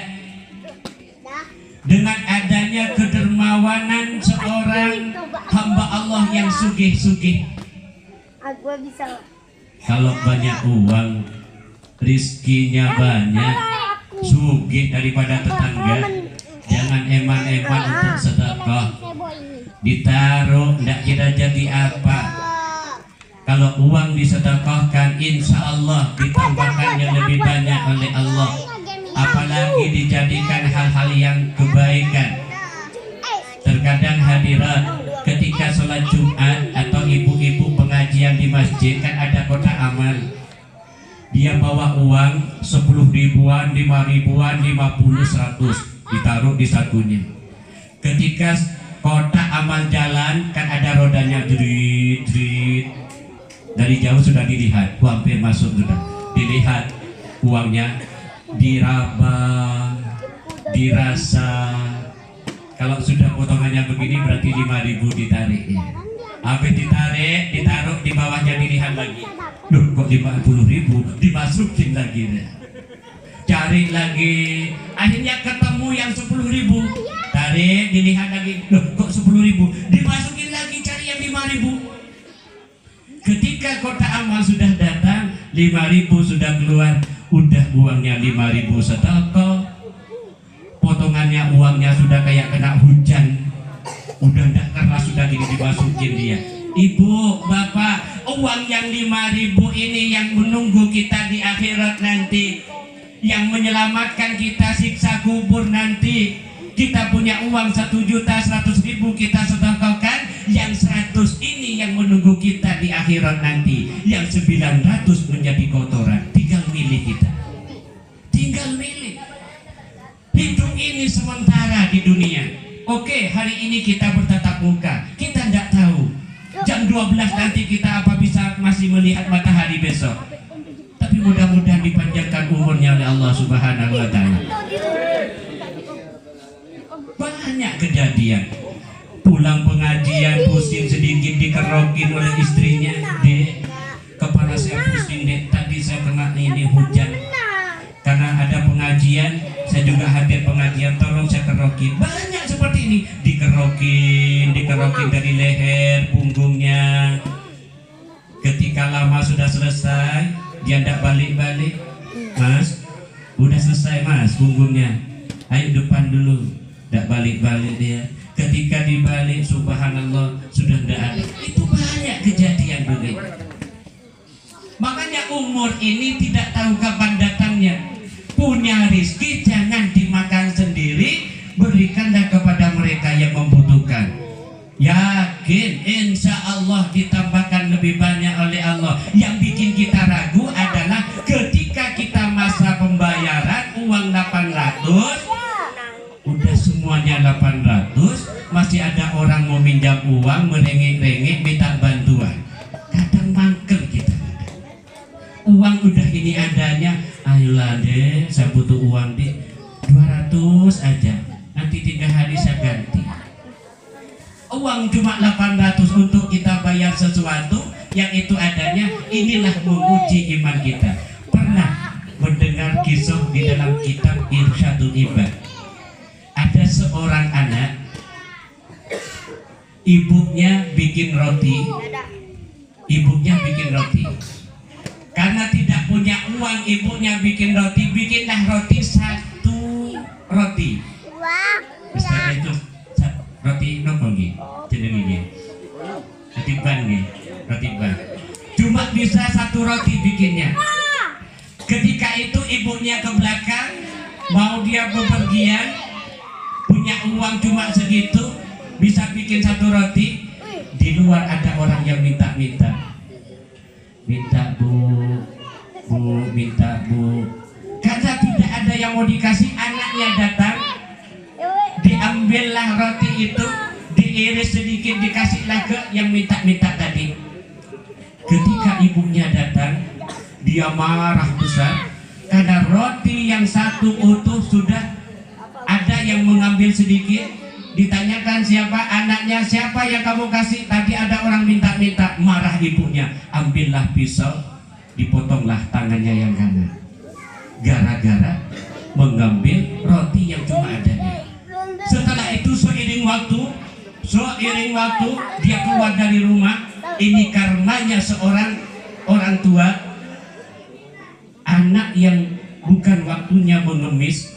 dengan adanya kedermawanan seorang hamba Allah yang sugih-sugih. Kalau banyak uang, rizkinya banyak, sugih daripada tetangga, jangan eman-eman untuk sedekah. Ditaruh, tidak kira jadi apa. Kalau uang disedekahkan, insya Allah ditambahkan yang lebih banyak oleh Allah. Apalagi dijadikan hal-hal yang kebaikan. Terkadang hadirat, ketika sholat Jumat atau ibu-ibu pengajian di masjid, kan ada kotak amal. Dia bawa uang 10 ribuan, 5 ribuan, 50, 100, ditaruh di sakunya. Ketika kotak amal jalan, kan ada rodanya, drit, drit. Dari jauh sudah dilihat, hampir masuk sudah dilihat uangnya, diraba, dirasa. Kalau sudah potongannya begini berarti 5.000 ditarik ya. Habis ditarik, ditaruh di bawahnya, dilihat lagi. Loh, kok 50.000? Dimasukin lagi deh. Cari lagi, akhirnya ketemu yang 10.000. Tarik, dilihat lagi. Loh, kok 10.000? Dimasukin lagi, cari yang 5.000. Ketika kotak amal sudah datang, 5.000 sudah keluar, udah uangnya 5.000 sedekah. Potongannya uangnya sudah kayak kena hujan, udah tidak keras, sudah gini dimasukin dia. Ibu, bapak, uang yang 5.000 ini yang menunggu kita di akhirat nanti, yang menyelamatkan kita siksa kubur nanti. Kita punya uang 1.100.000 kita sedekahkan, yang 100 ini yang menunggu kita di akhirat nanti, yang 900 menjadi kotoran. Tinggal milih kita, tinggal milih. Hidup ini sementara di dunia. Oke, hari ini kita bertatap muka, kita tidak tahu jam 12 nanti kita apa bisa masih melihat matahari besok. Tapi mudah-mudahan dipanjangkan umurnya oleh Allah Subhanahu wa Ta'ala. Banyak kejadian, pulang pengajian pusing sedikit, dikerokin oleh istrinya. Dek, kepala saya pusing dek, tadi saya kena ini hujan. Karena ada pengajian, saya juga hadir pengajian, tolong saya kerokin. Banyak seperti ini, dikerokin dari leher, punggungnya. Ketika lama sudah selesai, dia tidak balik-balik. Mas, udah selesai mas punggungnya, ayo depan dulu. Tidak balik-balik dia. Ketika dibalik, subhanallah, sudah tidak ada. Itu banyak kejadian begitu. Makanya umur ini tidak tahu kapan datangnya. Punya rizki jangan dimakan sendiri, berikanlah kepada mereka yang membutuhkan. Yakin insya Allah ditambahkan lebih banyak oleh Allah. Yang bikin kita ragu adalah ketika kita masa pembayaran uang 800, udah semuanya 800, masih ada orang mau minjam uang, merengek-rengek minta bantuan. Kadang mangkel kita. Uang udah ini adanya, ayolah deh, saya butuh uang deh 200 aja, nanti 3 hari saya ganti. Uang cuma 800 untuk kita bayar sesuatu yang itu adanya. Inilah menguji iman kita. Pernah mendengar kisah di dalam kitab Irsyadul Ibad, ada seorang anak, ibunya bikin roti. Karena tidak punya uang, ibunya bikin roti, bikinlah roti 1 roti. Misalnya itu roti nopo nggih, jenenge nggih. Roti ban nggih, roti ban. Cuma bisa 1 roti bikinnya. Ketika itu ibunya ke belakang, mau dia bepergian, punya uang cuma segitu, bisa bikin 1 roti. Di luar ada orang yang minta-minta. Minta bu, minta bu. Karena tidak ada yang mau dikasih, anaknya datang, diambillah roti itu, diiris sedikit, dikasihlah ke yang minta-minta tadi. Ketika ibunya datang, dia marah besar karena roti yang 1 utuh sudah ada yang mengambil sedikit. Ditanyakan siapa anaknya, siapa yang kamu kasih? Tadi ada orang minta-minta. Marah ibunya, ambillah pisau, dipotonglah tangannya yang kanan. Gara-gara mengambil roti yang cuma adanya. Setelah itu seiring waktu dia keluar dari rumah. Ini karenanya seorang orang tua, anak yang bukan waktunya mengemis,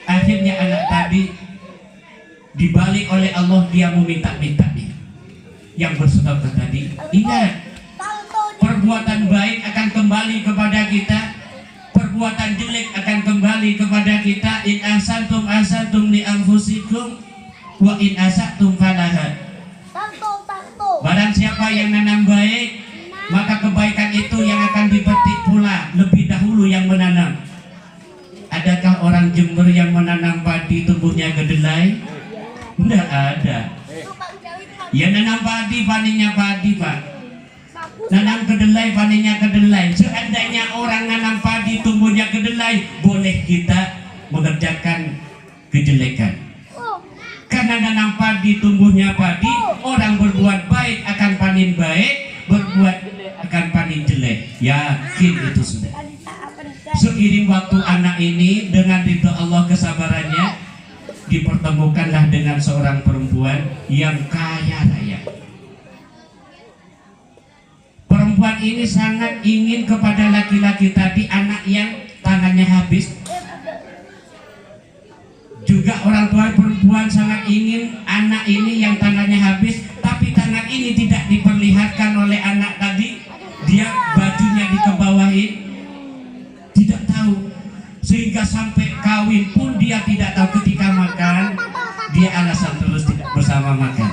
akhirnya anak tadi dibalik oleh Allah, dia meminta-minta nih. Yang bersedekah tadi, ingat, perbuatan baik akan kembali kepada kita, perbuatan jelek akan kembali kepada kita. In ahsantum ahsantum li anfusikum wa in asatum falaha. Barang siapa yang nanam baik, maka kebaikan itu yang akan dipetik pula lebih dahulu yang menanam. Adakah orang Jember yang menanam padi tumbuhnya kedelai? Tidak ada. Ya nanam padi, panennya padi pak. Nanam kedelai, panennya kedelai. Seandainya orang nanam padi, tumbuhnya kedelai, boleh kita mengerjakan kejelekan. Karena nanam padi, tumbuhnya padi, orang berbuat baik akan panen baik, berbuat jelek akan panen jelek. Yakin itu sudah. Seiring waktu anak ini dengan ridho Allah, kesabarannya, dipertemukanlah dengan seorang perempuan yang kaya raya. Perempuan ini sangat ingin kepada laki-laki tadi anak yang tangannya habis. Juga orang tua perempuan sangat ingin anak ini yang tangannya habis, tapi tangan ini tidak diperlihatkan oleh anak tadi. Dia bajunya dikebawahin, tidak tahu. Sehingga sampai kawin pun dia tidak tahu. Ketika makan, dia alasan terus tidak bersama makan.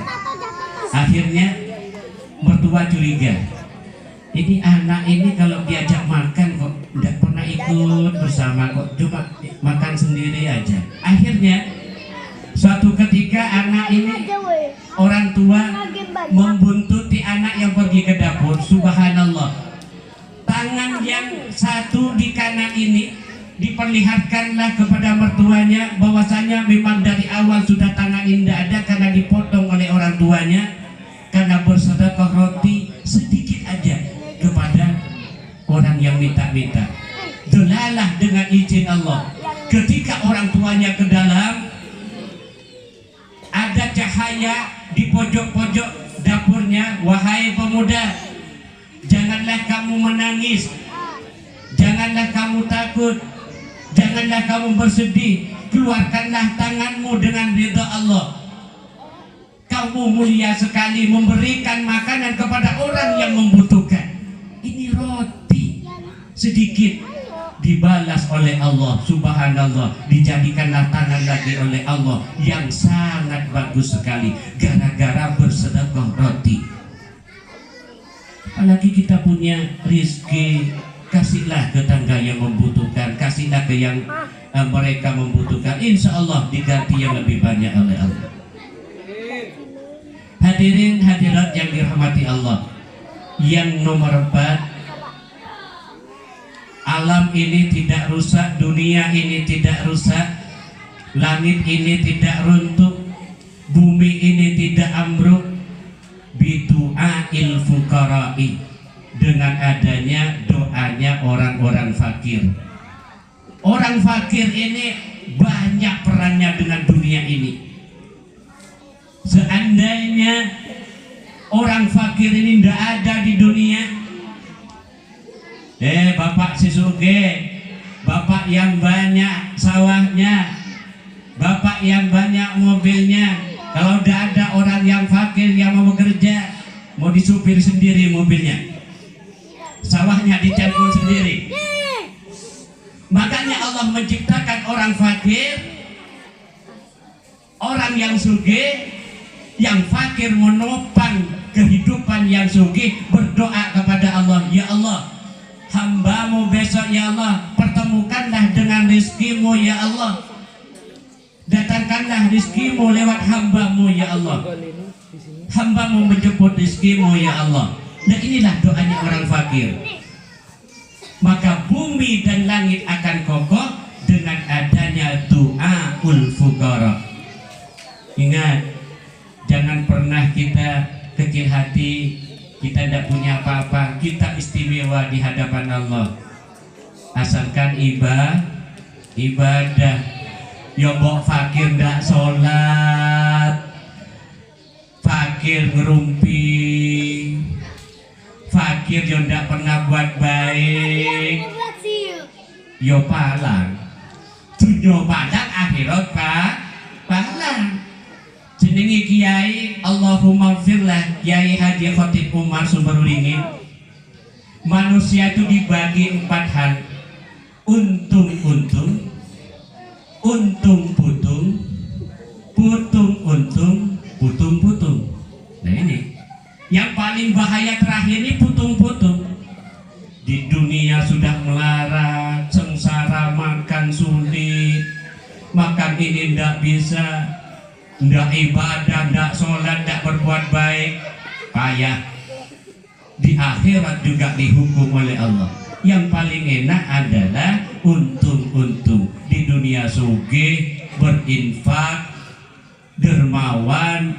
Akhirnya mertua curiga, ini anak ini kalau diajak makan kok tidak pernah ikut bersama, kok coba makan sendiri aja. Akhirnya suatu ketika anak ini, orang tua membuntuti anak yang pergi ke dapur. Subhanallah, tangan yang 1 di kanan ini diperlihatkanlah kepada mertuanya bahwasanya memang dari awal sudah tangan ini tidak ada karena dipotong oleh orang tuanya, karena bersedekah roti sedikit aja kepada orang yang minta-minta. dolalah dengan izin Allah. Ketika orang tuanya ke dalam, ada cahaya di pojok-pojok dapurnya. Wahai pemuda, janganlah kamu menangis, janganlah kamu takut, janganlah kamu bersedih. Keluarkanlah tanganmu dengan ridha Allah. Kamu mulia sekali memberikan makanan kepada orang yang membutuhkan. Ini roti sedikit dibalas oleh Allah, subhanallah, dijadikanlah tangan lagi oleh Allah yang sangat bagus sekali gara-gara bersedekah roti. Apalagi kita punya rizki, kasihlah ke tangga yang membutuhkan, kasihlah ke yang mereka membutuhkan, insya Allah diganti yang lebih banyak oleh Allah. Hadirin hadirat yang dirahmati Allah, yang nomor 4, alam ini tidak rusak, dunia ini tidak rusak, langit ini tidak runtuh, bumi ini tidak ambruk, bidu'ail fuqara'i, dengan adanya doanya orang-orang fakir. Orang fakir ini banyak perannya dengan dunia ini. Seandainya orang fakir ini tidak ada di dunia, bapak si suge, bapak yang banyak sawahnya, bapak yang banyak mobilnya, kalau tidak ada orang yang fakir yang mau bekerja, mau disupir sendiri mobilnya, sawahnya dicangkul sendiri. Makanya Allah menciptakan orang fakir, orang yang sugih, yang fakir menopang kehidupan yang sugih, berdoa kepada Allah, ya Allah, hamba-Mu besok ya Allah, pertemukanlah dengan rizki-Mu ya Allah, datangkanlah rizki-Mu lewat hamba-Mu ya Allah, hamba-Mu menjemput rizki-Mu ya Allah. Nah inilah doanya orang fakir. Maka bumi dan langit akan kokoh dengan adanya du'aul fuqara. Ingat, jangan pernah kita kecil hati, kita tidak punya apa-apa, kita istimewa di hadapan Allah. Asalkan ibadah. Yobok fakir tidak sholat, fakir ngerumpi, fakir yang tidak pernah buat baik, yo palang, dunia palang, akhirat palang. Jenengi Kiai Allahumma firlah Kiai Haji Khotib Umar Sumberuringin. Manusia itu dibagi 4 hal: untung-untung, untung-putung, putung-untung, putung-putung. Nah ini yang paling bahaya terakhir ini putung-putung. Di dunia sudah melarat, sengsara, makan sulit, makan ini tidak bisa, tidak ibadah, tidak sholat, tidak berbuat baik, payah. Di akhirat juga dihukum oleh Allah. Yang paling enak adalah untung-untung. Di dunia sugih, berinfak, dermawan,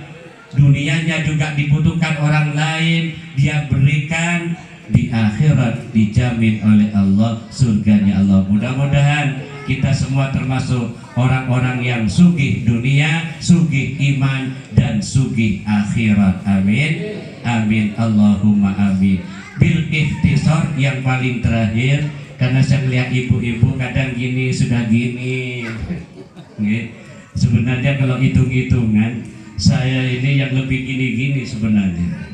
dunianya juga dibutuhkan orang lain, dia berikan. Di akhirat dijamin oleh Allah surganya Allah. Mudah-mudahan kita semua termasuk orang-orang yang sugih dunia, sugih iman, dan sugih akhirat. Amin, amin, Allahumma amin. Bil ikhtisar yang paling terakhir, karena saya melihat ibu-ibu kadang gini sudah gini. Sebenarnya kalau hitung-hitungan saya ini yang lebih gini-gini sebenarnya.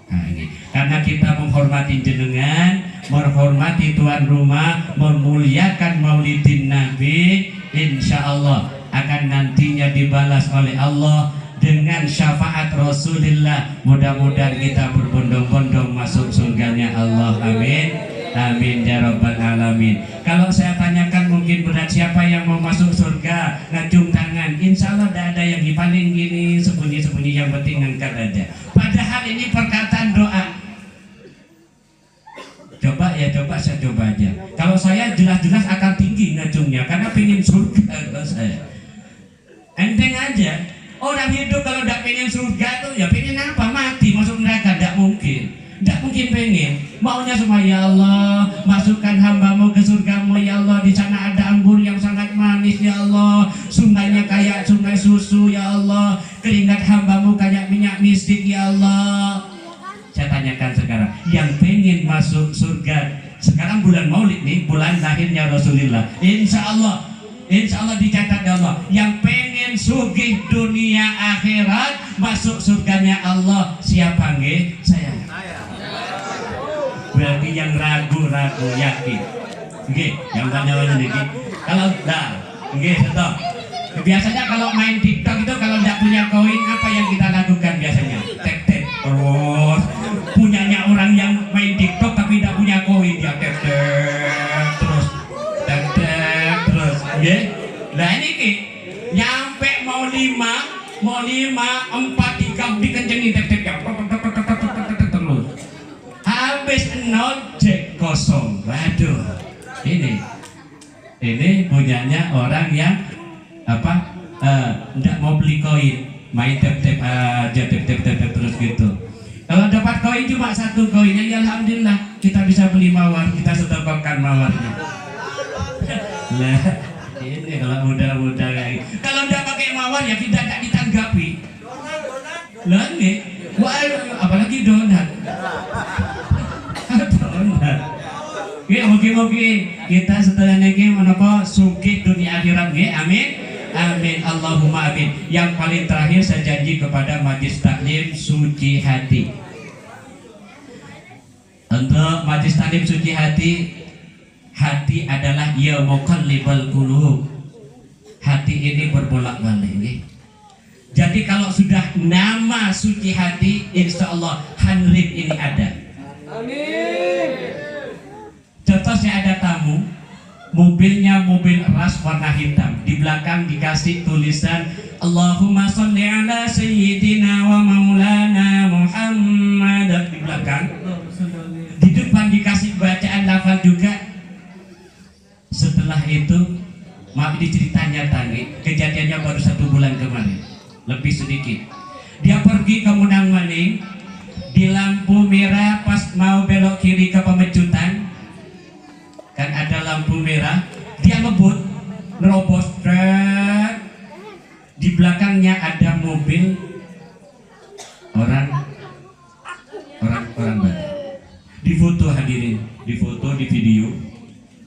Nah, ini. Karena kita menghormati jenengan, menghormati tuan rumah, memuliakan maulidin Nabi, insya Allah akan nantinya dibalas oleh Allah dengan syafaat Rasulullah. Mudah-mudahan kita berbondong-bondong masuk surganya Allah. Amin, amin ya rabbal alamin. Kalau saya tanyakan mungkin berat siapa yang mau masuk surga, ngacung tangan. Insya Allah tidak ada yang paling gini sembunyi-sembunyi, yang penting angkat aja. Padahal ini perkataan doa. Coba saya coba aja. Kalau saya jelas-jelas akan tinggi ngacungnya karena pengen surga. Kalau saya enteng aja. Orang hidup kalau tidak pengen surga tuh ya pengen apa? Mati masuk neraka. Tidak mungkin mungkin pengen maunya semua, ya Allah masukkan hambamu ke surgamu ya Allah, di sana ada anggur yang sangat manis ya Allah, sungainya kayak sungai susu ya Allah, keringat hambamu kayak minyak mistik ya Allah. Saya tanyakan sekarang, yang pengen masuk surga sekarang bulan Maulid nih, bulan lahirnya Rasulullah, insya Allah dicatat ya Allah, yang pengen sugih dunia akhirat masuk surganya Allah siapa nggih? Saya. Berarti yang ragu-ragu yakin nggih, yang tanya-tanya niki kalau dah nggih stop. Biasanya kalau main TikTok itu kalau tidak punya koin apa yang kita lakukan biasanya? Tek-tek terus. Punyanya orang yang main TikTok tapi tidak punya koin, dia tek-tek terus. Tek-tek terus. Nggih. Lah ini ki nyampe mau 5, 4 3 dikencengin tek-tek terus. Habis 0 cek kosong. Waduh. Ini punyanya orang yang apa? Enggak mau beli koin, main tap-tap aja, tap-tap terus gitu. Kalau dapat koin cuma 1 koin, ya alhamdulillah kita bisa beli mawar, kita sedekahkan mawarnya. Lah, ini kalau muda-muda kayak gitu. Kalau enggak pakai mawar ya kita tidak ditanggapi. Lah nih, wah apalagi donat. Donat. Oke, mugi-mugi kita setelah niki menapa sugih dunia akhirat nggih. Amin. Amin, Allahumma amin. Yang paling terakhir saya janji kepada Majelis Taklim Suci Hati. Untuk Majelis Taklim Suci Hati, hati adalah ya muqallibal qulub. Hati ini berbolak-balik nggih. Jadi kalau sudah nama Suci Hati, insya Allah Hanrib ini ada. Amin. Contoh saya ada tamu, mobilnya mobil ras warna hitam, di belakang dikasih tulisan Allahumma sholli ala sayyidina wa maulana Muhammad di belakang. Di depan dikasih bacaan lafal juga. Setelah itu, maaf ini ceritanya tadi, kejadiannya baru 1 bulan kemarin, lebih sedikit. Dia pergi ke Munang Maning, di lampu merah pas mau belok kiri ke Pemecutan. Kan ada lampu merah, dia ngebut, nerobos, trek. Di belakangnya ada mobil orang Batak. Difoto hadirin, difoto, di video,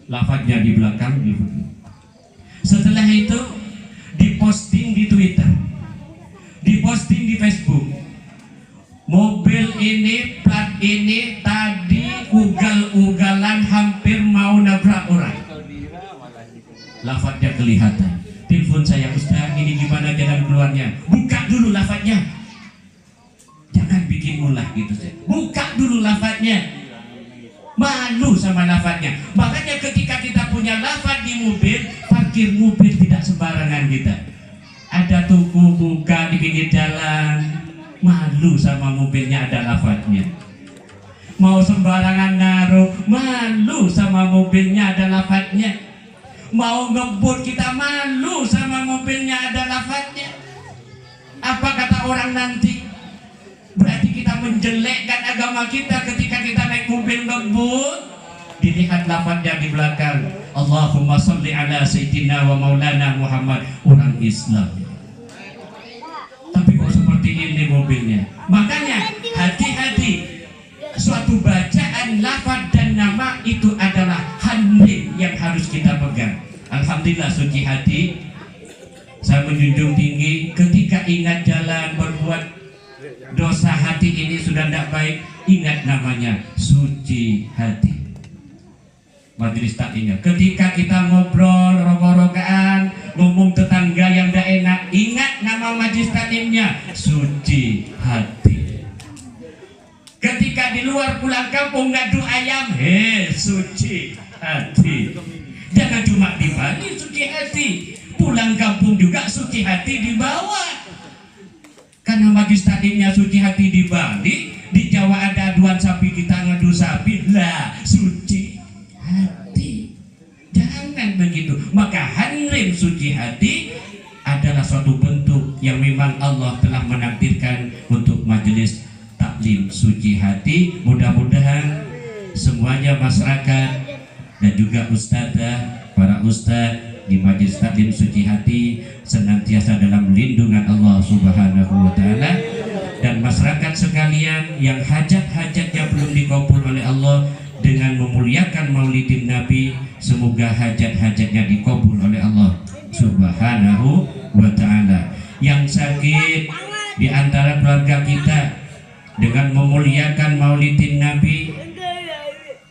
lafadznya di belakang, di foto. Setelah itu diposting di Twitter, diposting di Facebook. Mobil ini, plat ini tadi ugal-ugalan hampir mau nabrak orang. Lafadznya kelihatan. Telepon saya, Ustaz, ini gimana jalan keluarnya? Buka dulu lafadznya. Jangan bikin ulah gitu saya. Buka dulu lafadznya. Malu sama lafadznya. Makanya ketika kita punya lafadz di mobil, parkir mobil tidak sembarangan kita. Ada toko buka di pinggir jalan. Malu sama mobilnya ada lafadznya. Mau sembarangan naruh, malu sama mobilnya ada lafadznya. Mau ngebut kita malu sama mobilnya ada lafadznya. Apa kata orang nanti? Berarti kita menjelekkan agama kita ketika kita naik mobil ngebut. Dilihat lafadznya di belakang, Allahumma sholli ala sayyidina wa maulana Muhammad. Orang Islam. Tapi kok seperti ini mobilnya? Makanya hati-hati. Suatu bacaan lafaz dan nama itu adalah handil yang harus kita pegang. Alhamdulillah suci hati. Saya menjunjung tinggi ketika ingat jalan berbuat dosa, hati ini sudah tidak baik, ingat namanya suci hati. Majelis taklimnya. Ketika kita ngobrol rokok-rokaan, ngomong tetangga yang tidak enak, ingat nama majelis taklimnya suci hati. Ketika di luar pulang kampung ngadu ayam, suci hati. Jangan cuma di Bali suci hati, pulang kampung juga suci hati dibawa. Karena majelis taklimnya suci hati di Bali, di Jawa ada aduan sapi, kita ngadu sapi, lah suci hati. Jangan begitu. Maka Hanrib suci hati adalah suatu bentuk yang memang Allah telah menakdirkan untuk majelis taklim suci hati. Mudah-mudahan masyarakat dan juga ustadzah, para ustadz di Majelis Taklim Suci Hati senantiasa dalam lindungan Allah Subhanahu wa taala, dan masyarakat sekalian yang hajat-hajatnya belum dikabul oleh Allah dengan memuliakan Maulidin Nabi, semoga hajat-hajatnya dikabul oleh Allah Subhanahu wa taala. Yang sakit di antara keluarga kita, dengan memuliakan Maulidin Nabi,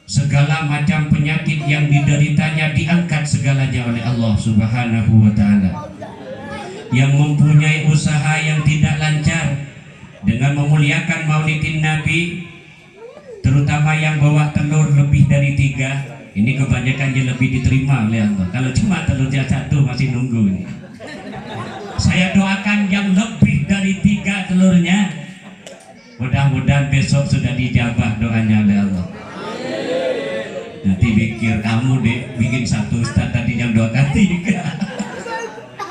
segala macam penyakit yang dideritanya diangkat segalanya oleh Allah Subhanahu wa taala. Yang mempunyai usaha yang tidak lancar, dengan memuliakan Maulidin Nabi, terutama yang bawa telur lebih dari 3, ini kebanyakan yang lebih diterima oleh Allah. Kalau cuma telurnya 1 masih nunggu ini. Saya doakan yang lebih dari 3 telurnya, mudah-mudahan besok sudah dijabah doanya oleh Allah. Nanti pikir kamu deh bikin 1 ustaz tadi yang doakan 3.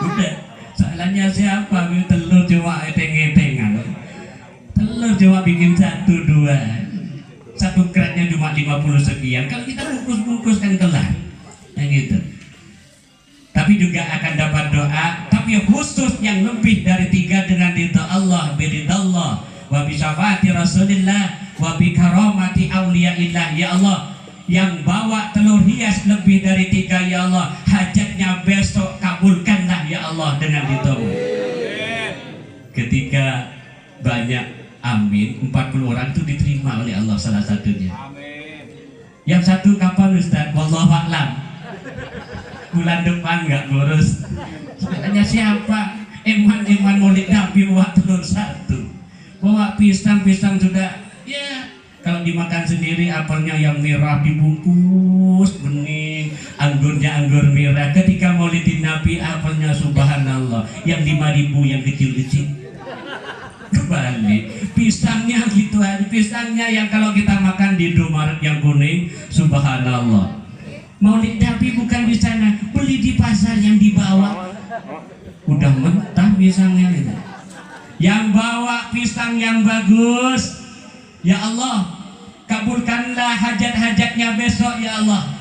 Udah, salahnya siapa? Telur cuma eteng-etengan, telur cuma bikin 1, 2, 1 keratnya cuma 50 sekian. Kalau kita bungkus-bungkus kan kelar, yang gitu. Tapi juga akan dapat doa, tapi khusus yang lebih dari 3 dengan ridha Allah, biridallah, wa bi syafaati Rasulillah, wa bi karamati auliyaillah. Ya Allah, yang bawa telur hias lebih dari 3, ya Allah, hajatnya besok kabulkanlah ya Allah dengan ridha-Mu. Ketika banyak amin, 40 orang itu diterima oleh Allah salah satunya. Yang 1 kapan Ustaz? Wallahu a'lam. Bulan depan nggak ngurus. Sebenarnya siapa? Eman Maulid Nabi bawa telur 1, bawa pisang sudah. Ya, kalau dimakan sendiri, apelnya yang merah dibungkus bening, anggurnya anggur merah. Ketika Maulidin Nabi, apelnya subhanallah yang 5.000 yang kecil-kecil. Kembali pisangnya gitu aja, pisangnya yang kalau kita makan di Indomaret yang kuning, subhanallah. Maulid Nabi bukan di sana, beli di pasar yang dibawa udah mentah pisangnya itu. Yang bawa pisang yang bagus, ya Allah, kabulkanlah hajat-hajatnya besok ya Allah.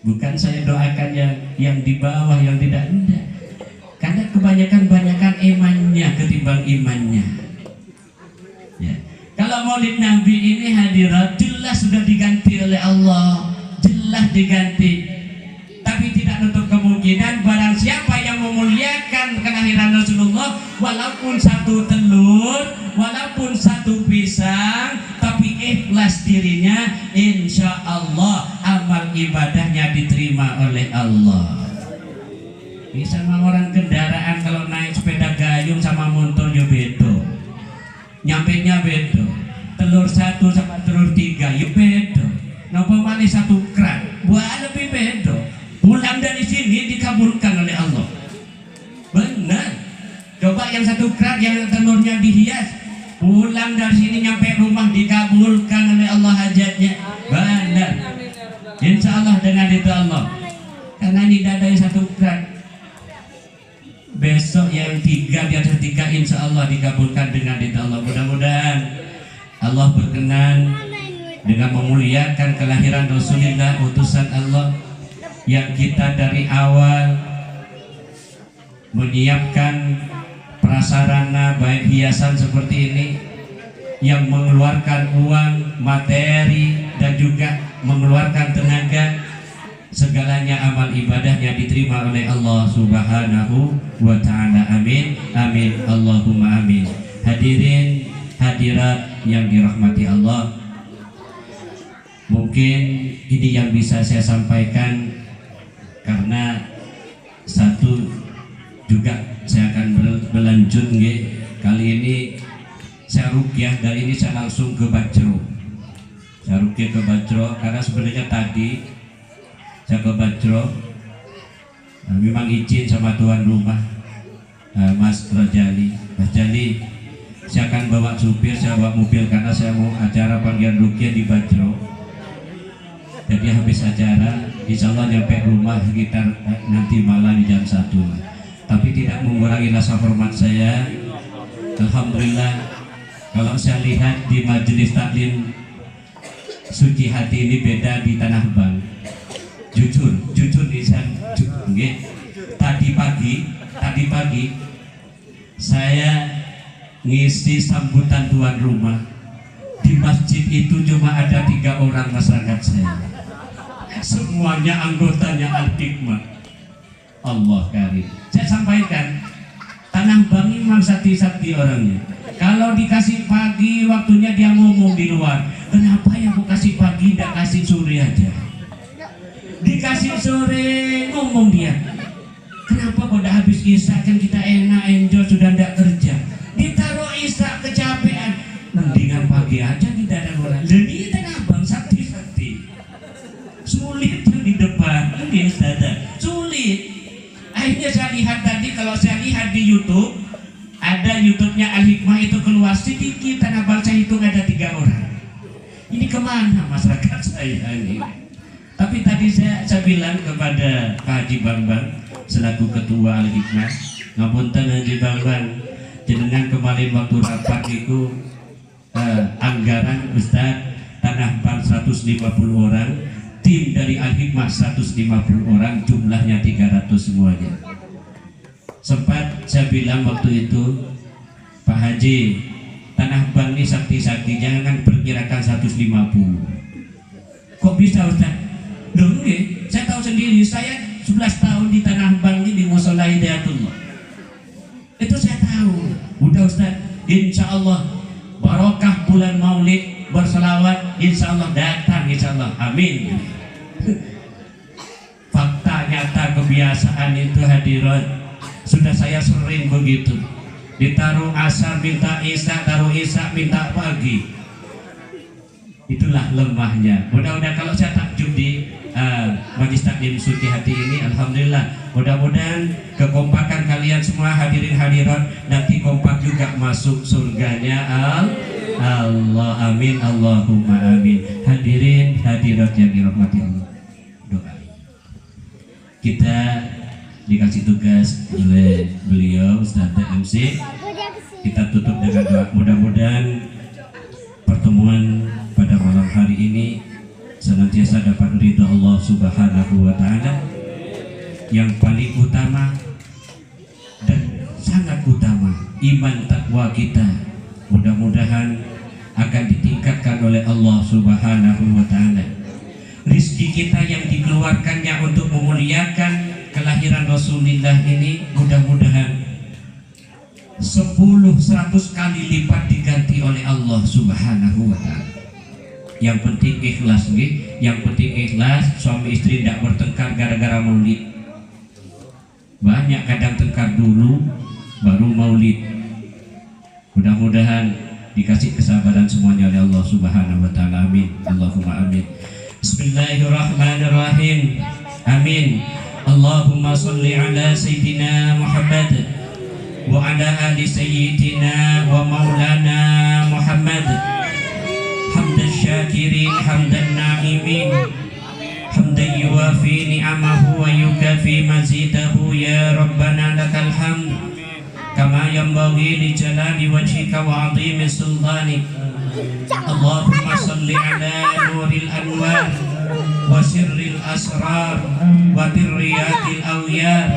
Bukan saya doakan yang di bawah, yang tidak, enggak. Karena kebanyakan imannya ketimbang imannya. Ya. Kalau Maulid Nabi ini hadirat jelas sudah diganti oleh Allah, jelas diganti. Tapi tidak nutup kemungkinan barang siapa yang memuliakan kelahiran Rasulullah, walaupun 1 telur, walaupun 1 pisang, tapi ikhlas dirinya, insya Allah amal ibadahnya diterima oleh Allah. Bisa sama orang kendaraan kalau naik sepeda gayung sama motor ya beda, nyampe nya beda. Telur 1 sama telur 3 ya beda. Napa malih 1 kerat, buah lebih beda. Pulang dari sini dikabulkan oleh Allah. Benar. Coba yang 1 kerat yang telurnya dihias, pulang dari sini nyampe rumah dikabulkan oleh Allah hajatnya. Benar. Insya Allah dengan itu Allah. Karena ini tidak ada yang 1 kerat. Besok yang 3 di atas 3 insya Allah dikabulkan dengan itu Allah. Mudah-mudahan Allah berkenan dengan memuliakan kelahiran Rasulullah utusan Allah, yang kita dari awal menyiapkan prasarana baik hiasan seperti ini, yang mengeluarkan uang, materi, dan juga mengeluarkan tenaga, segalanya amal ibadahnya diterima oleh Allah Subhanahu wa ta'ala. Amin, amin, Allahumma amin. Hadirin hadirat yang dirahmati Allah, mungkin ini yang bisa saya sampaikan, karena 1 juga saya akan berlanjut kali ini saya rukyah, dan ini saya langsung ke Bajro. Saya rukyah ke Bajro karena sebenarnya tadi saya ke Bajro, memang izin sama tuan rumah, Mas Rajali. Mas Jali, saya akan bawa supir, saya bawa mobil karena saya mau acara panggilan rukyah di Bajro. Jadi habis acara, insya Allah nyampe rumah sekitar nanti malam jam 1. Tapi tidak mengurangi rasa hormat saya. Alhamdulillah, Kalau saya lihat di majelis taklim suci hati ini beda di Tanah Abang. Jujur nih saya. Tadi pagi saya ngisi sambutan tuan rumah. Di masjid itu cuma ada 3 orang masyarakat saya. Semuanya anggotanya Al-Hikmah. Allah karim. Saya sampaikan, Tanah Abang memang sakti-sakti orangnya. Kalau dikasih pagi waktunya dia ngomong di luar. Kenapa yang mau kasih pagi tidak kasih sore aja? Dikasih sore ngomong dia. Kenapa kok udah habis isya kan kita enak enjoy sudah tidak kerja. Ditaruh isya kecapean. Mendingan pagi aja kita ada orang. Jadi Tanah Abang sakti-sakti. Sulit yang di depan. Ini sulit. Akhirnya saya lihat tadi, kalau saya lihat di YouTube, ada YouTube-nya Al-Hikmah itu keluar sedikit, Tanah Abang saya hitung ada 3 orang. Ini kemana masyarakat saya ini? Tapi tadi saya bilang kepada Pak Haji Bambang selaku Ketua Al-Hikmah, ngapunten Haji Bambang, jenengan kemarin waktu rapat itu anggaran Ustaz Tanah Abang 150 orang, tim dari Al-Hikmah 150 orang, jumlahnya 300 semuanya. Sempat saya bilang waktu itu, Pak Haji, Tanah Abang ini sakti-sakti, jangan perkirakan 150. Kok bisa Ustaz? Loh enggak, saya tahu sendiri, saya 11 tahun di Tanah Abang ini di Mushola Hidayatullah. Itu saya tahu. Udah Ustaz, insya Allah barokah bulan Maulid berselawat, insya Allah datang, insya Allah, amin. Fakta nyata kebiasaan itu hadirat. Sudah saya sering begitu. Ditaruh asar minta isya, taruh isya minta pagi. Itulah lemahnya. Mudah-mudahan kalau saya takjub di Majelis Taklim Suci Hati ini, alhamdulillah. Mudah-mudahan kekompakan kalian semua hadirin hadirat nanti kompak juga masuk surganya Allah. Amin, Allahumma amin. Hadirin hadirat yang dirahmati Allah, doa. Kita dikasih tugas oleh beliau Ustaz MC. Kita tutup dengan doa. Mudah-mudahan pertemuan pada malam hari ini senantiasa dapat ridha Allah Subhanahu wa taala. Yang paling utama dan sangat utama, iman takwa kita mudah-mudahan akan ditingkatkan oleh Allah Subhanahu wa taala. Rizki kita yang dikeluarkannya untuk memuliakan kelahiran Rasulullah ini mudah-mudahan 10-100 kali lipat diganti oleh Allah Subhanahu wa taala. Yang penting ikhlas nggih, yang penting ikhlas. Suami istri tidak bertengkar gara-gara maulid. Banyak kadang tengkar dulu baru maulid. Mudah-mudahan dikasih kesabaran semuanya oleh Allah Subhanahu wa taala. Amin. Allahumma amin. Bismillahirrahmanirrahim. Amin. Allahumma sholli ala sayyidina Muhammad wa ala ali sayyidina wa maulana Muhammad. Hamdan syakirin, hamdan na'imin, hamdan yuwafi ni'amahu wa yukafi mazidahu. Ya Rabbana lakal hamd kama yanbaghi li jalali wajhika wa 'azimi sultanik. Allahumma salli ala nuril anwar wa sirril asrar wa dirriyatil awyar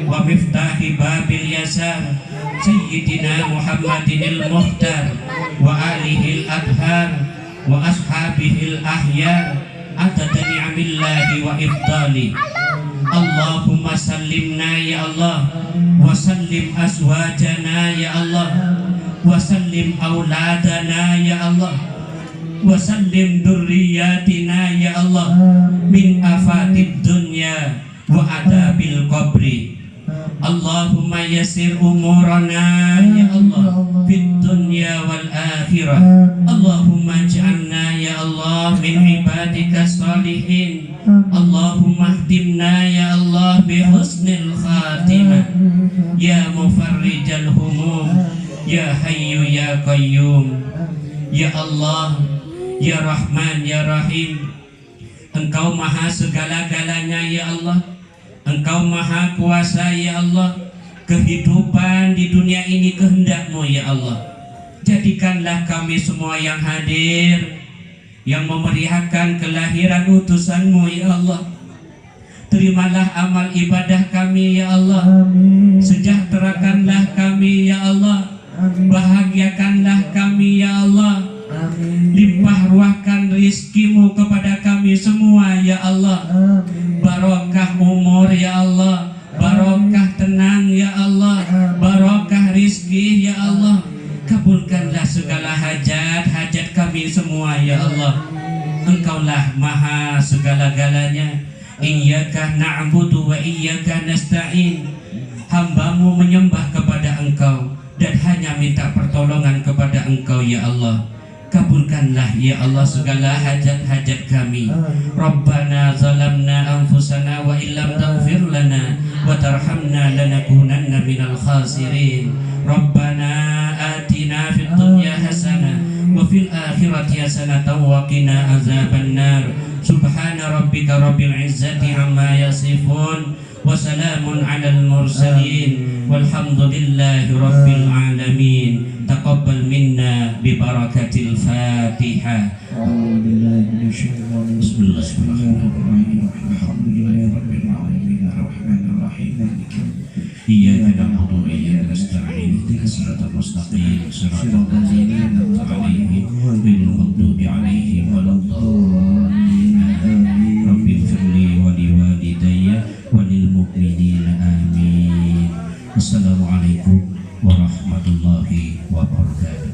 wa miftahi babil yasar sayyidina Muhammadinil mukhtar wa alihil adhar wa ashabihil ahyar adada ni'amillahi wa ifdali. Allahumma sallimna ya Allah wa sallim azwajana ya Allah wa sallim auladana ya Allah wa sallim durriyatina ya Allah min afatid dunya wa adabil qabri. Allahumma yassir umurana ya Allah fid dunya wal akhirah. Allahumma ij'alna ya Allah min ibadika salihin. Allahumma hdimna ya Allah bi husnil khatimah. Ya mufarrijal humum, ya hayyu ya qayyum. Ya Allah, ya Rahman ya Rahim, Engkau maha segala-galanya ya Allah. Engkau maha kuasa ya Allah. Kehidupan di dunia ini kehendak-Mu ya Allah. Jadikanlah kami semua yang hadir, yang memeriahkan kelahiran utusan-Mu ya Allah. Terimalah amal ibadah kami ya Allah. Sejahterakanlah kami ya Allah. Bahagiakanlah kami ya Allah. Limpah ruahkan rizki-Mu kepada kami semua ya Allah. Barokah umur ya Allah. Barokah tenang ya Allah. Barokah rizki ya Allah. Kabulkanlah segala hajat kami semua ya Allah. Engkaulah maha segala-galanya. Iyyaka na'budu wa iyyaka nasta'in. Hamba-Mu menyembah kepada Engkau dan hanya minta pertolongan kepada Engkau ya Allah. Kabulkanlah ya Allah segala hajat kami. Rabbana zalamna anfusana wa illam taghfir lana wa tarhamna lanakunanna minal khasirin. Rabbana atina fid dunya hasanah wa fil akhirati hasanatan wa qina azabannar. Subhana rabbika rabbil izzati amma yasifun wa salamun alal mursalin walhamdulillahi rabbil alamin. Taqabbal minna bi barakatil Fatihah. Bismillahirrahmanirrahim. Alhamdulillahi rabbil alamin arrahmanir rahim maliki iyyaka na'budu wa iyyaka nasta'in ihdinas siratal mustaqim siratal ladzina an'amta 'alaihim ghairil maghdubi 'alaihim waladdallin. Rabbi ighfirli wa liwalidayya wa lil mu'minina amin. Assalamualaikum warahmatullahi wabarakatuh.